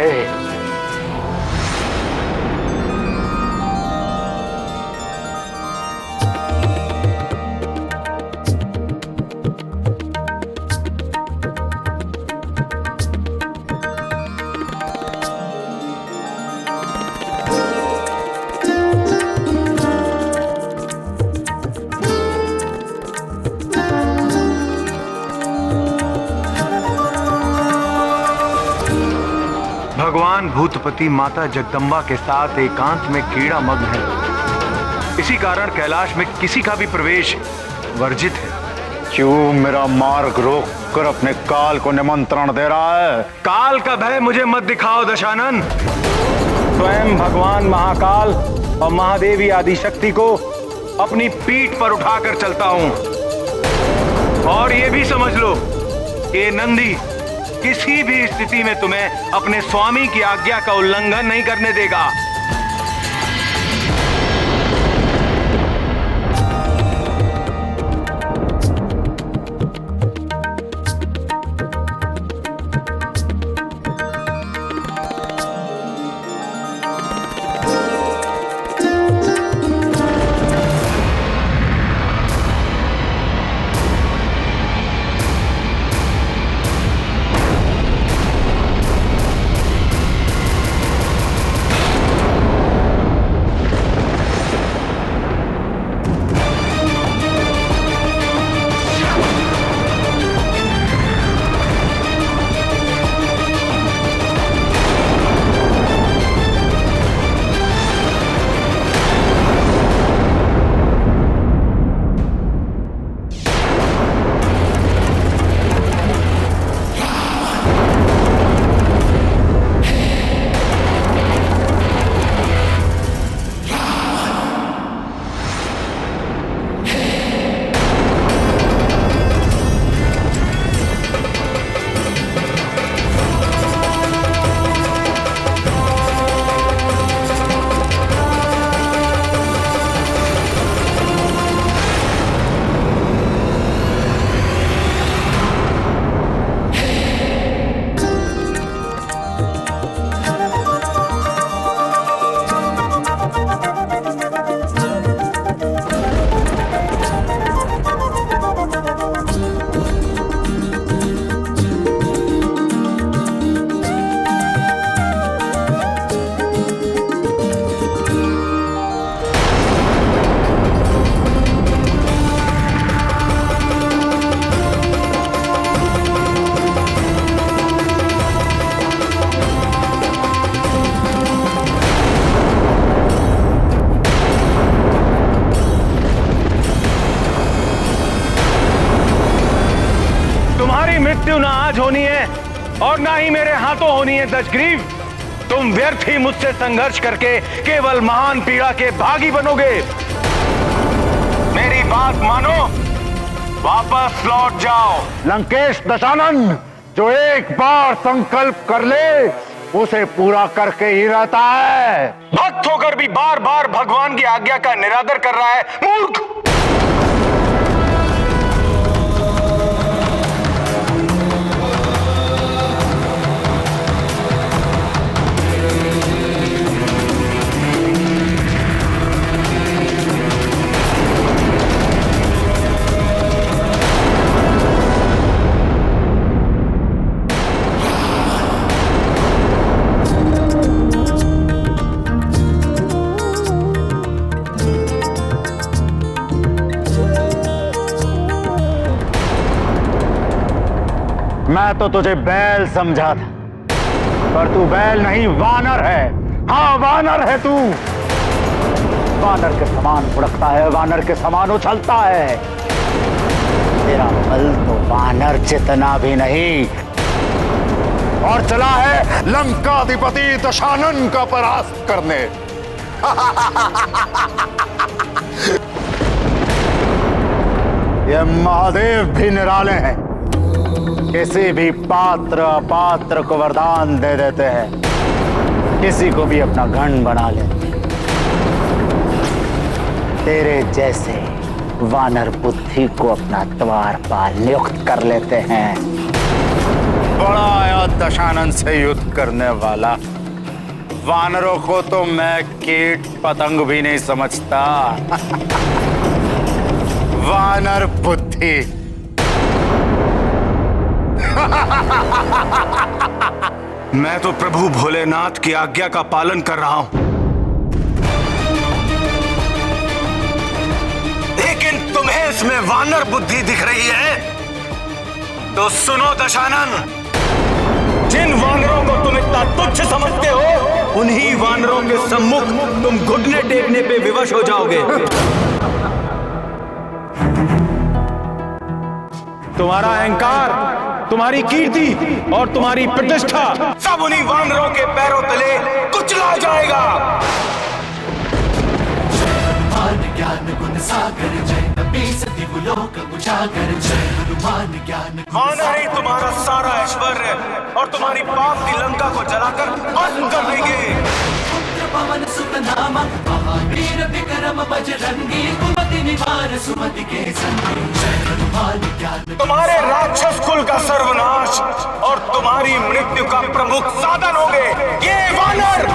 भगवान भूतपति माता जगदम्बा के साथ एकांत में क्रीड़ा मग्न है। इसी कारण कैलाश में किसी का भी प्रवेश वर्जित है। क्यों मेरा मार्ग रोक कर अपने काल को निमंत्रण दे रहा है। काल का भय मुझे मत दिखाओ दशानन। स्वयं भगवान महाकाल और महादेवी आदिशक्ति को अपनी पीठ पर उठाकर चलता हूं। और ये भी समझ लो कि नंदी किसी भी स्थिति में तुम्हें अपने स्वामी की आज्ञा का उल्लंघन नहीं करने देगा। मृत्यु ना आज होनी है और ना ही मेरे हाथों होनी है दशग्रीव। तुम व्यर्थ ही मुझसे संघर्ष करके केवल महान पीड़ा के भागी बनोगे। मेरी बात मानो, वापस लौट जाओ। लंकेश दशानन जो एक बार संकल्प कर ले उसे पूरा करके ही रहता है। भक्त होकर भी बार बार भगवान की आज्ञा का निरादर कर रहा है, मूर्ख। मैं तो तुझे बैल समझा था, पर तू बैल नहीं वानर है। हाँ, वानर है तू। वानर के समान उड़कता है, वानर के समान उछलता है। तेरा बल तो वानर जितना भी नहीं। और चला है लंकाधिपति दशानन का परास्त करने। ये महादेव भी निराले हैं, किसी भी पात्र अपात्र को वरदान दे देते हैं, किसी को भी अपना गण बना लेते हैं। तेरे जैसे वानर बुद्धि को अपना द्वारपाल नियुक्त कर लेते हैं। बड़ा आया दशानन से युद्ध करने वाला। वानरों को तो मैं कीट पतंग भी नहीं समझता। वानर बुद्धि। मैं तो प्रभु भोलेनाथ की आज्ञा का पालन कर रहा हूं, लेकिन तुम्हें इसमें वानर बुद्धि दिख रही है। तो सुनो दशानन, जिन वानरों को तुम इतना तुच्छ समझते हो, उन्हीं वानरों के सम्मुख तुम घुटने टेकने पे विवश हो जाओगे। तुम्हारा अहंकार, तुम्हारी कीर्ति और तुम्हारी प्रतिष्ठा सब उन्हीं वानरों के पैरों तले कुचला जाएगा। हनुमान ज्ञान गुण सागर जय कपी सती लोक उजागर जय हनुमान ज्ञान वानर ही तुम्हारा सारा ऐश्वर्य और तुम्हारी पाप की लंका को जलाकर भस्म कर देंगे। पवन सुत नामा महावीर विक्रम बजरंगी कुमति निवार सुमति के संगी जय हनुमान ज्ञान तुम्हारे राक्षस कुल का सर्वनाश और तुम्हारी मृत्यु का प्रमुख साधन होंगे ये वानर।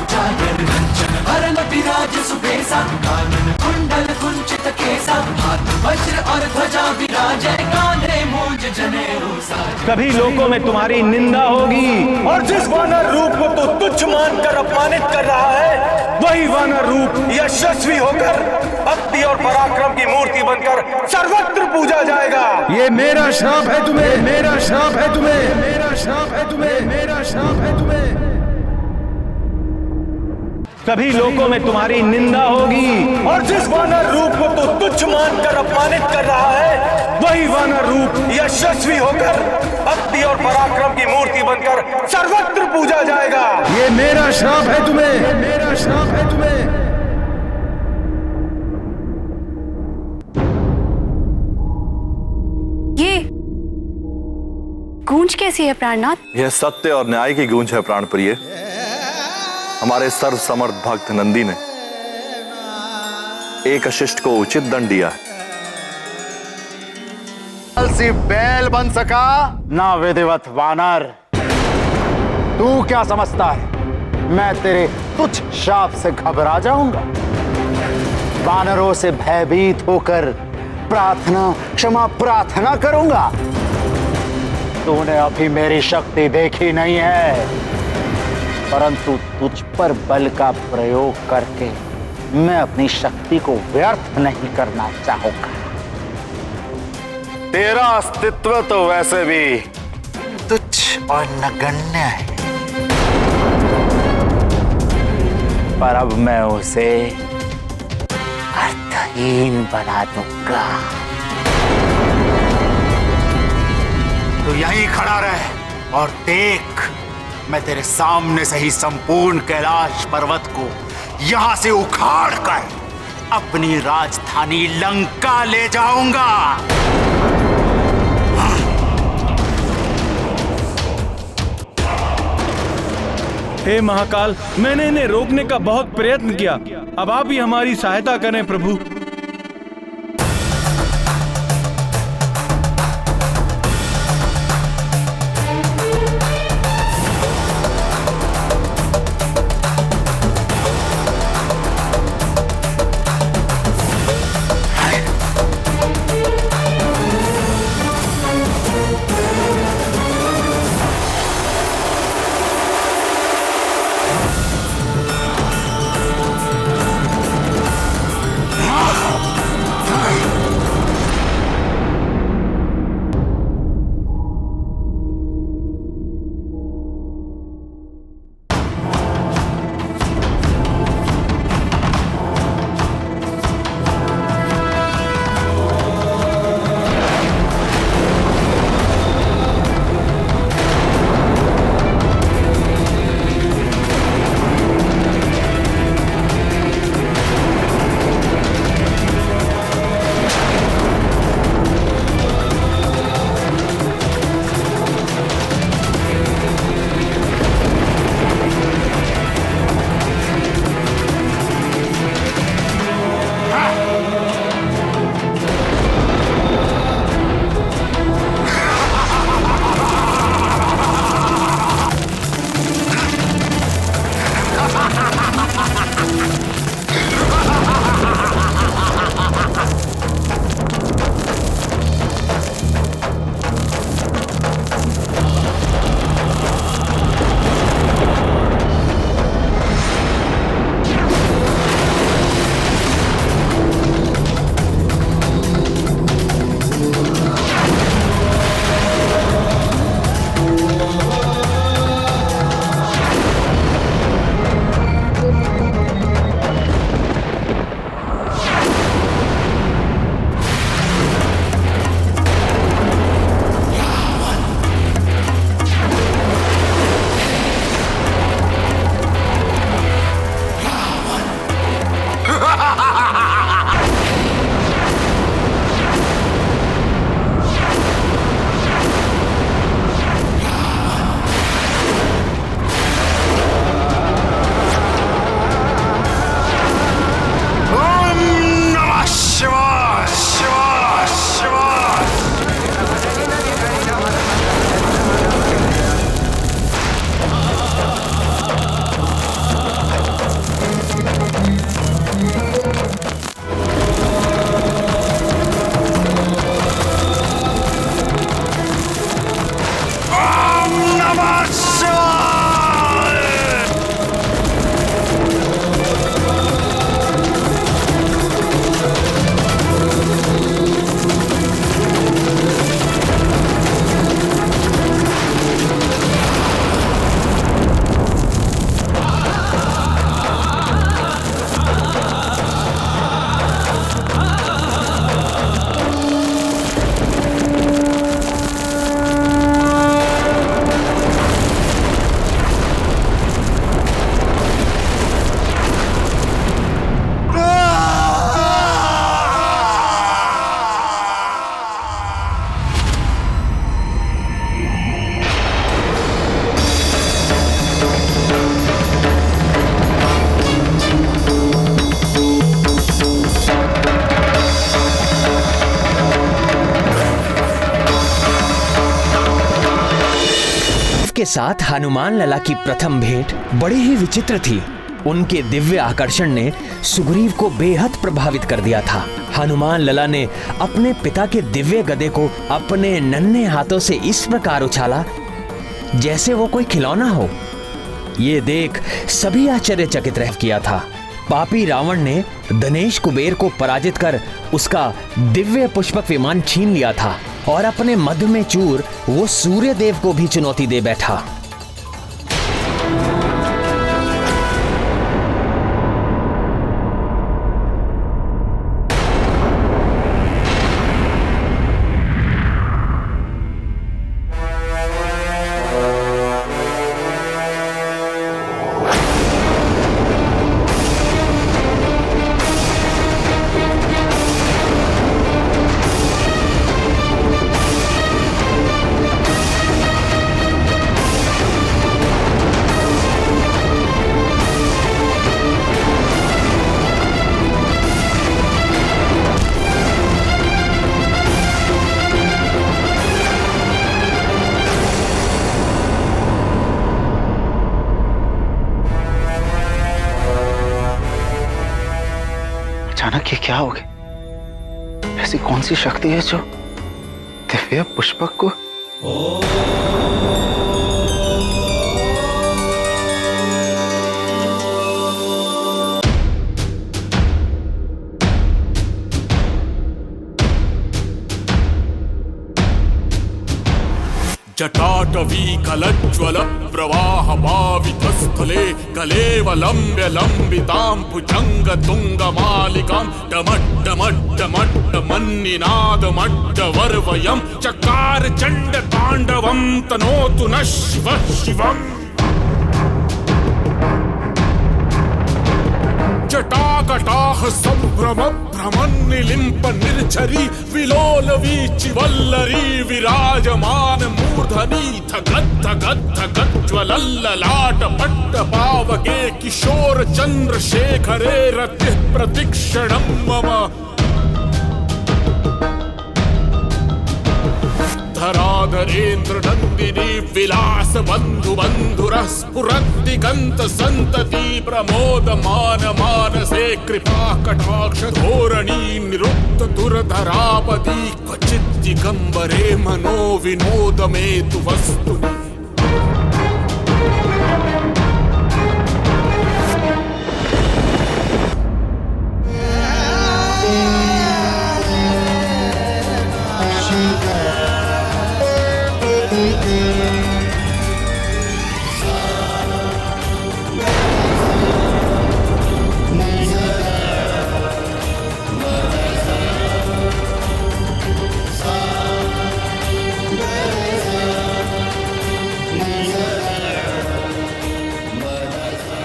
उजागर रंजन हरण विराज सुबेसा कानन कुंडल कुंचित केसा हाथ वज्र और ध्वजा विराजय कांधे मूंज जनेऊ साज। सभी लोगों में तुम्हारी निंदा होगी और जिस वानर रूप को तो तुच्छ मानकर अपमानित कर रहा है वही वानर रूप यशस्वी होकर भक्ति और पराक्रम की मूर्ति बनकर सर्वत्र पूजा जाएगा। ये मेरा श्राप है तुम्हें, मेरा श्राप है तुम्हें, मेरा श्राप है तुम्हें, मेरा श्राप है तुम्हें। सभी लोगों में तुम्हारी निंदा होगी और जिस वानर रूप को तो तुच्छ मानकर अपमानित कर रहा है वही वानर रूप यशस्वी होकर भक्ति और पराक्रम की मूर्ति बनकर सर्वत्र पूजा जाएगा। ये मेरा श्राप है तुम्हें, मेरा श्राप है तुम्हें। ये गूंज कैसी है प्राणनाथ? यह सत्य और न्याय की गूंज है प्राण प्रिय। हमारे सर्व समर्थ भक्त नंदी ने एक अशिष्ट को उचित दंड दिया है। सी बैल बन सका ना विधिवत वानर। तू क्या समझता है मैं तेरे तुच्छ शाप से घबरा जाऊंगा? वानरों से भयभीत होकर प्रार्थना क्षमा प्रार्थना करूंगा। तूने अभी मेरी शक्ति देखी नहीं है परंतु तुझ पर बल का प्रयोग करके मैं अपनी शक्ति को व्यर्थ नहीं करना चाहूंगा। तेरा अस्तित्व तो वैसे भी तुच्छ और नगण्य है पर अब मैं उसे अर्थहीन बना दूंगा। तू यहीं खड़ा रह और देख मैं तेरे सामने से ही संपूर्ण कैलाश पर्वत को यहां से उखाड़ कर अपनी राजधानी लंका ले जाऊंगा। हे महाकाल, मैंने इन्हें रोकने का बहुत प्रयत्न किया, अब आप ही हमारी सहायता करें प्रभु। हाँ। के साथ हनुमान लला की प्रथम भेंट बड़ी ही विचित्र थी। उनके दिव्य आकर्षण ने सुग्रीव को बेहद प्रभावित कर दिया था। हनुमान लला ने अपने पिता के दिव्य गदे को अपने नन्हे हाथों से इस प्रकार उछाला जैसे वो कोई खिलौना हो। ये देख सभी आश्चर्यचकित रह किया था। पापी रावण ने धनेश कुबेर को पराजित कर उसका दिव्य पुष्पक विमान छीन लिया था और अपने मध्य में चूर वो सूर्य देव को भी चुनौती दे बैठा। अचानक ये क्या हो गया? ऐसी कौन सी शक्ति है जो दिव्य पुष्पक को जटाटवीकलज्ज्वल प्रवाहभावितस्थले कलेवलम्ब्य लम्बितां भुजङ्गतुङ्गमालिकां डमड्डमड्डमड्डमन्निनादमड्डवर्वयं चकार चण्डताण्डवं तनोतु नः शिवः शिवम्। जटाकटाह संभ्रम भ्रमन्निलिम्प निर्झरी विलोल वीचि वल्लरी विराजमान मूर्धनि धगत् धगत् धगत् ज्वलल्ललाट पट्ट पावके किशोर चन्द्रशेखरे रतिः प्रतिक्षणं मम। धराधरेन्द्र नन्दिनी विलास बन्धु बन्धुरः स्फुरद्दिगन्त सन्तति प्रमोदमान मानसे कृपा कटाक्ष धोरणी निरुक्त दुर्धरापदी क्वचित् दिगम्बरे मनो विनोदमेतु वस्तुनि।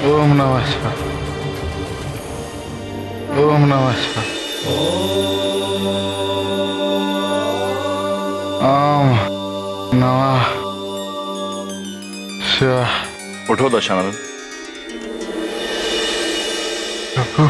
ओम नमः शिवाय। ओम नमः शिवाय। ओम नमः शिवाय। उठो दशानन। प्रभु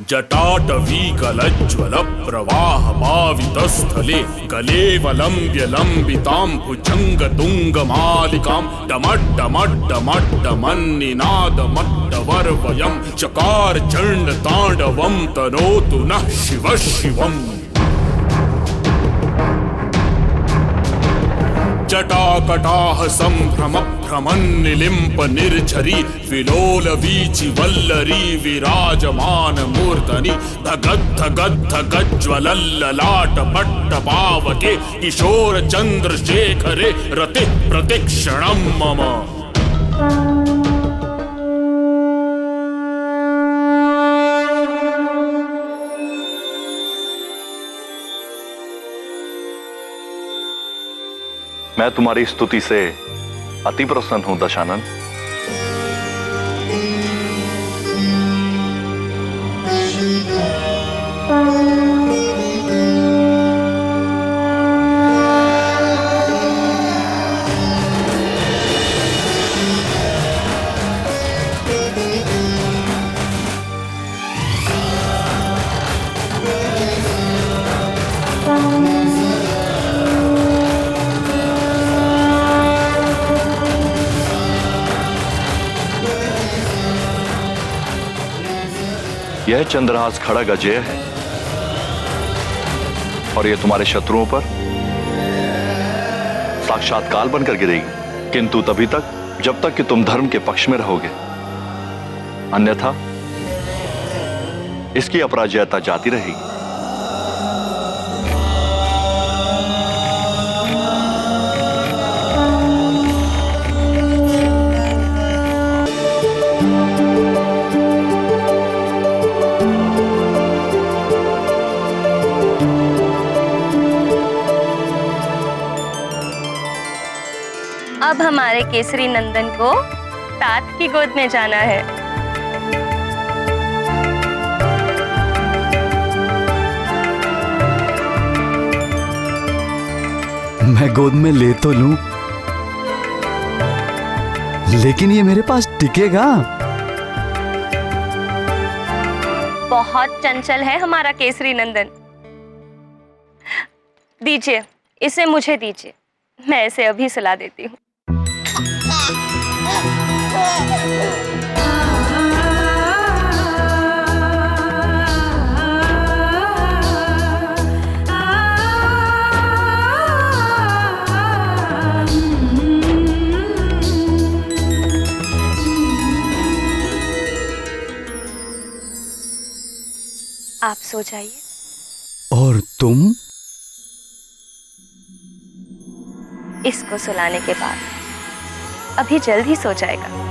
जटाटवीकलज्ज्वल प्रवाहभावितस्थले कलेवलम्ब्य लम्बितां भुजङ्गतुङ्गमालिकां डमड्डमड्डमड्डमन्निनादमड्डवर्वयं चकार चण्डताण्डवं तनोतु नः शिवः शिवम्। जटाकटाह संभ्रम भ्रमन्निलिम्प निर्झरी विलोल वीचि वल्लरी विराजमान मूर्धनि धगत् धगत् धगत् ज्वलल्ललाट पट्ट पावके किशोर चन्द्रशेखरे रतिः प्रतिक्षणं मम। मैं तुम्हारी स्तुति से अति प्रसन्न हूं दशानन। यह चंद्रहास खड़ग अजय है और यह तुम्हारे शत्रुओं पर साक्षात काल बनकर गिरेगी, किंतु तभी तक जब तक कि तुम धर्म के पक्ष में रहोगे, अन्यथा इसकी अपराजयता जाती रहेगी। अब हमारे केसरी नंदन को तात की गोद में जाना है। मैं गोद में ले तो लूं, लेकिन ये मेरे पास टिकेगा? बहुत चंचल है हमारा केसरी नंदन। दीजिए, इसे मुझे दीजिए, मैं इसे अभी सुला देती हूँ। आप सो जाइए। और तुम? इसको सुलाने के बाद अभी जल्द ही सो जाएगा।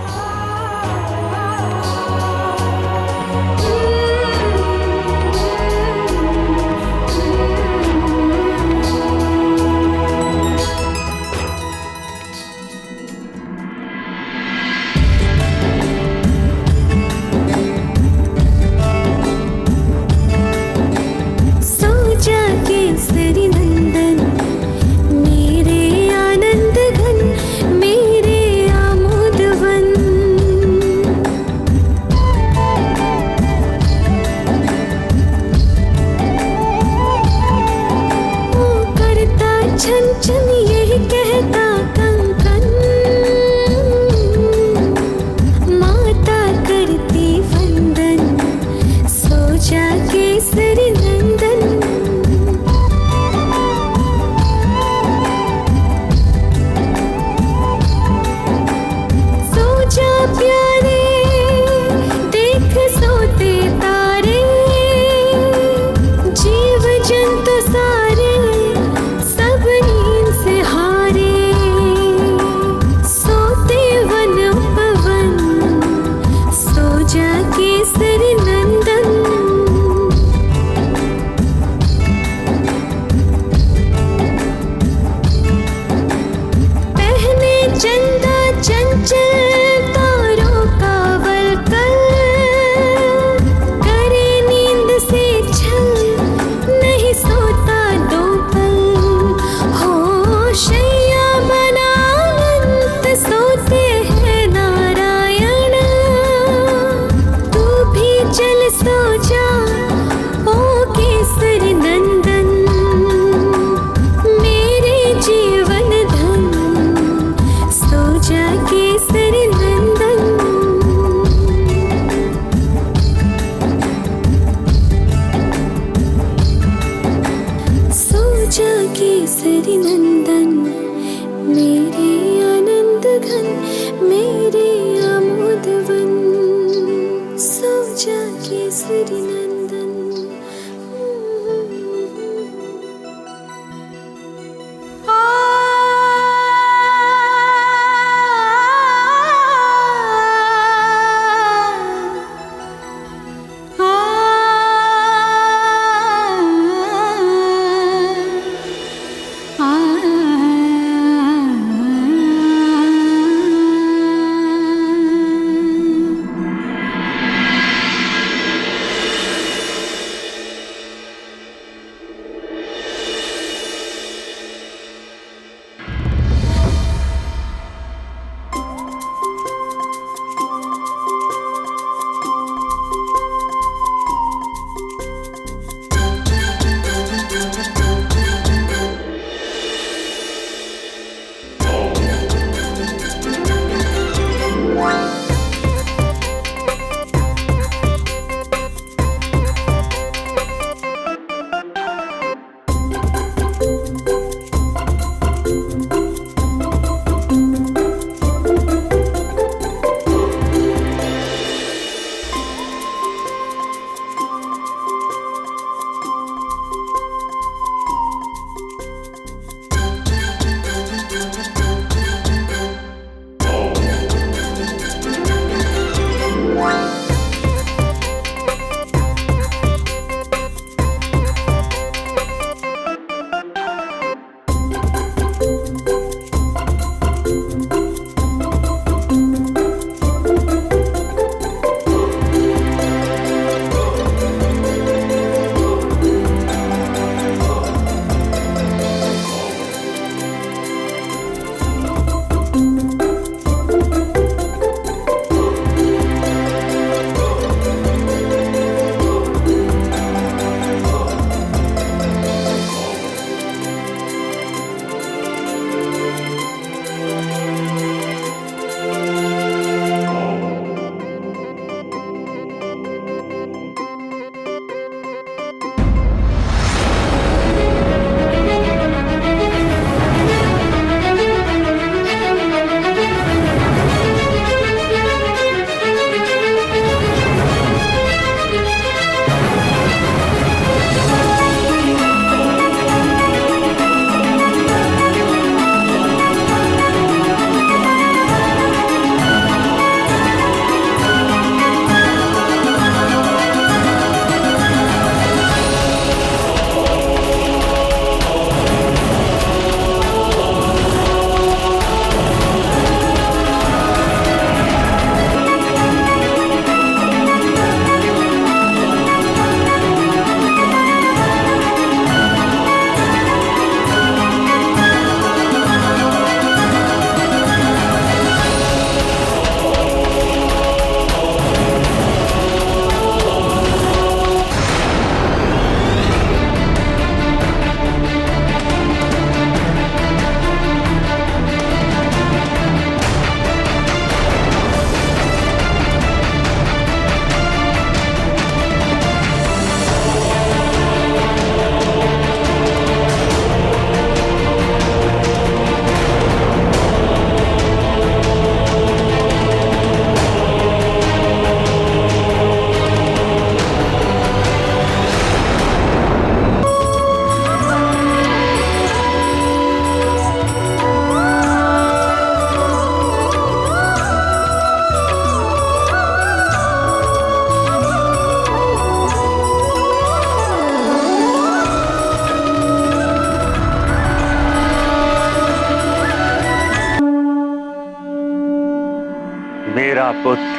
मेरा पुत्र,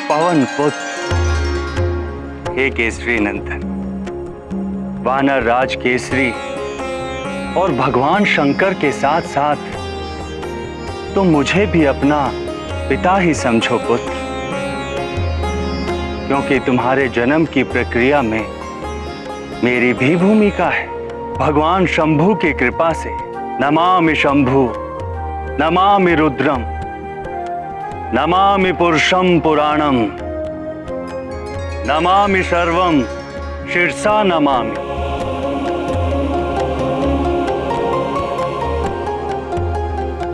पवन पुत्र, हे केसरी नंदन, वानर राज केसरी और भगवान शंकर के साथ साथ तुम मुझे भी अपना पिता ही समझो पुत्र, क्योंकि तुम्हारे जन्म की प्रक्रिया में मेरी भी भूमिका है। भगवान शंभु की कृपा से नमामि शंभु, नमामि रुद्रम, नमामि पुरुषम पुराणम, नमामि सर्वम शिरसा नमामि।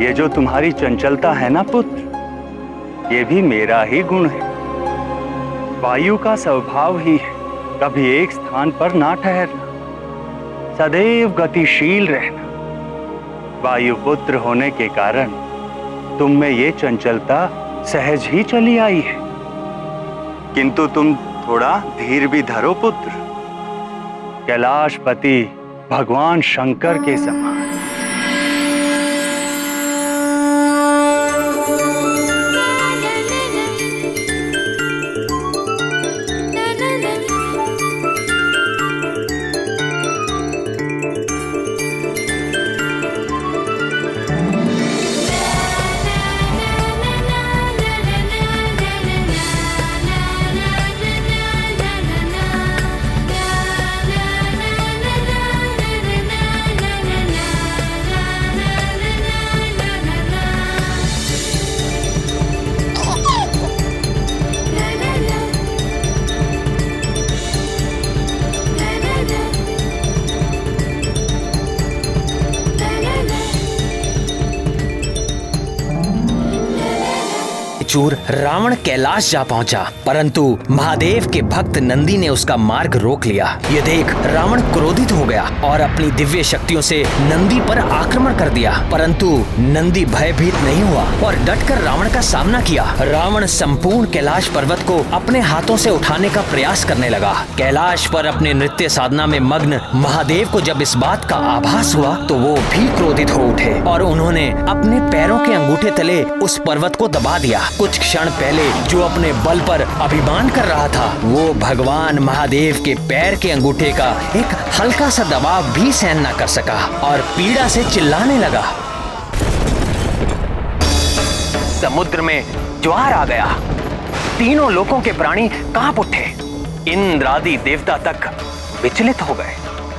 ये जो तुम्हारी चंचलता है ना पुत्र, ये भी मेरा ही गुण है। वायु का स्वभाव ही है कभी एक स्थान पर ना ठहरना, सदैव गतिशील रहना। वायुपुत्र होने के कारण तुम में ये चंचलता सहज ही चली आई है, किंतु तुम थोड़ा धीर भी धरो पुत्र, कैलाशपति भगवान शंकर के समान। रावण कैलाश जा पहुंचा, परंतु महादेव के भक्त नंदी ने उसका मार्ग रोक लिया। ये देख रावण क्रोधित हो गया और अपनी दिव्य शक्तियों से नंदी पर आक्रमण कर दिया, परंतु नंदी भयभीत नहीं हुआ और डटकर रावण का सामना किया। रावण संपूर्ण कैलाश पर्वत को अपने हाथों से उठाने का प्रयास करने लगा। कैलाश पर अपने नृत्य साधना में मग्न महादेव को जब इस बात का आभास हुआ तो वो भी क्रोधित हो उठे और उन्होंने अपने पैरों के अंगूठे तले उस पर्वत को दबा दिया। कुछ क्षण पहले जो अपने बल पर अभिमान कर रहा था, वो भगवान महादेव के पैर के अंगूठे का एक हल्का सा दबाव भी सहन न कर सका और पीड़ा से चिल्लाने लगा। समुद्र में ज्वार आ गया, तीनों लोकों के प्राणी कांप उठे, इंद्र आदि देवता तक विचलित हो गए।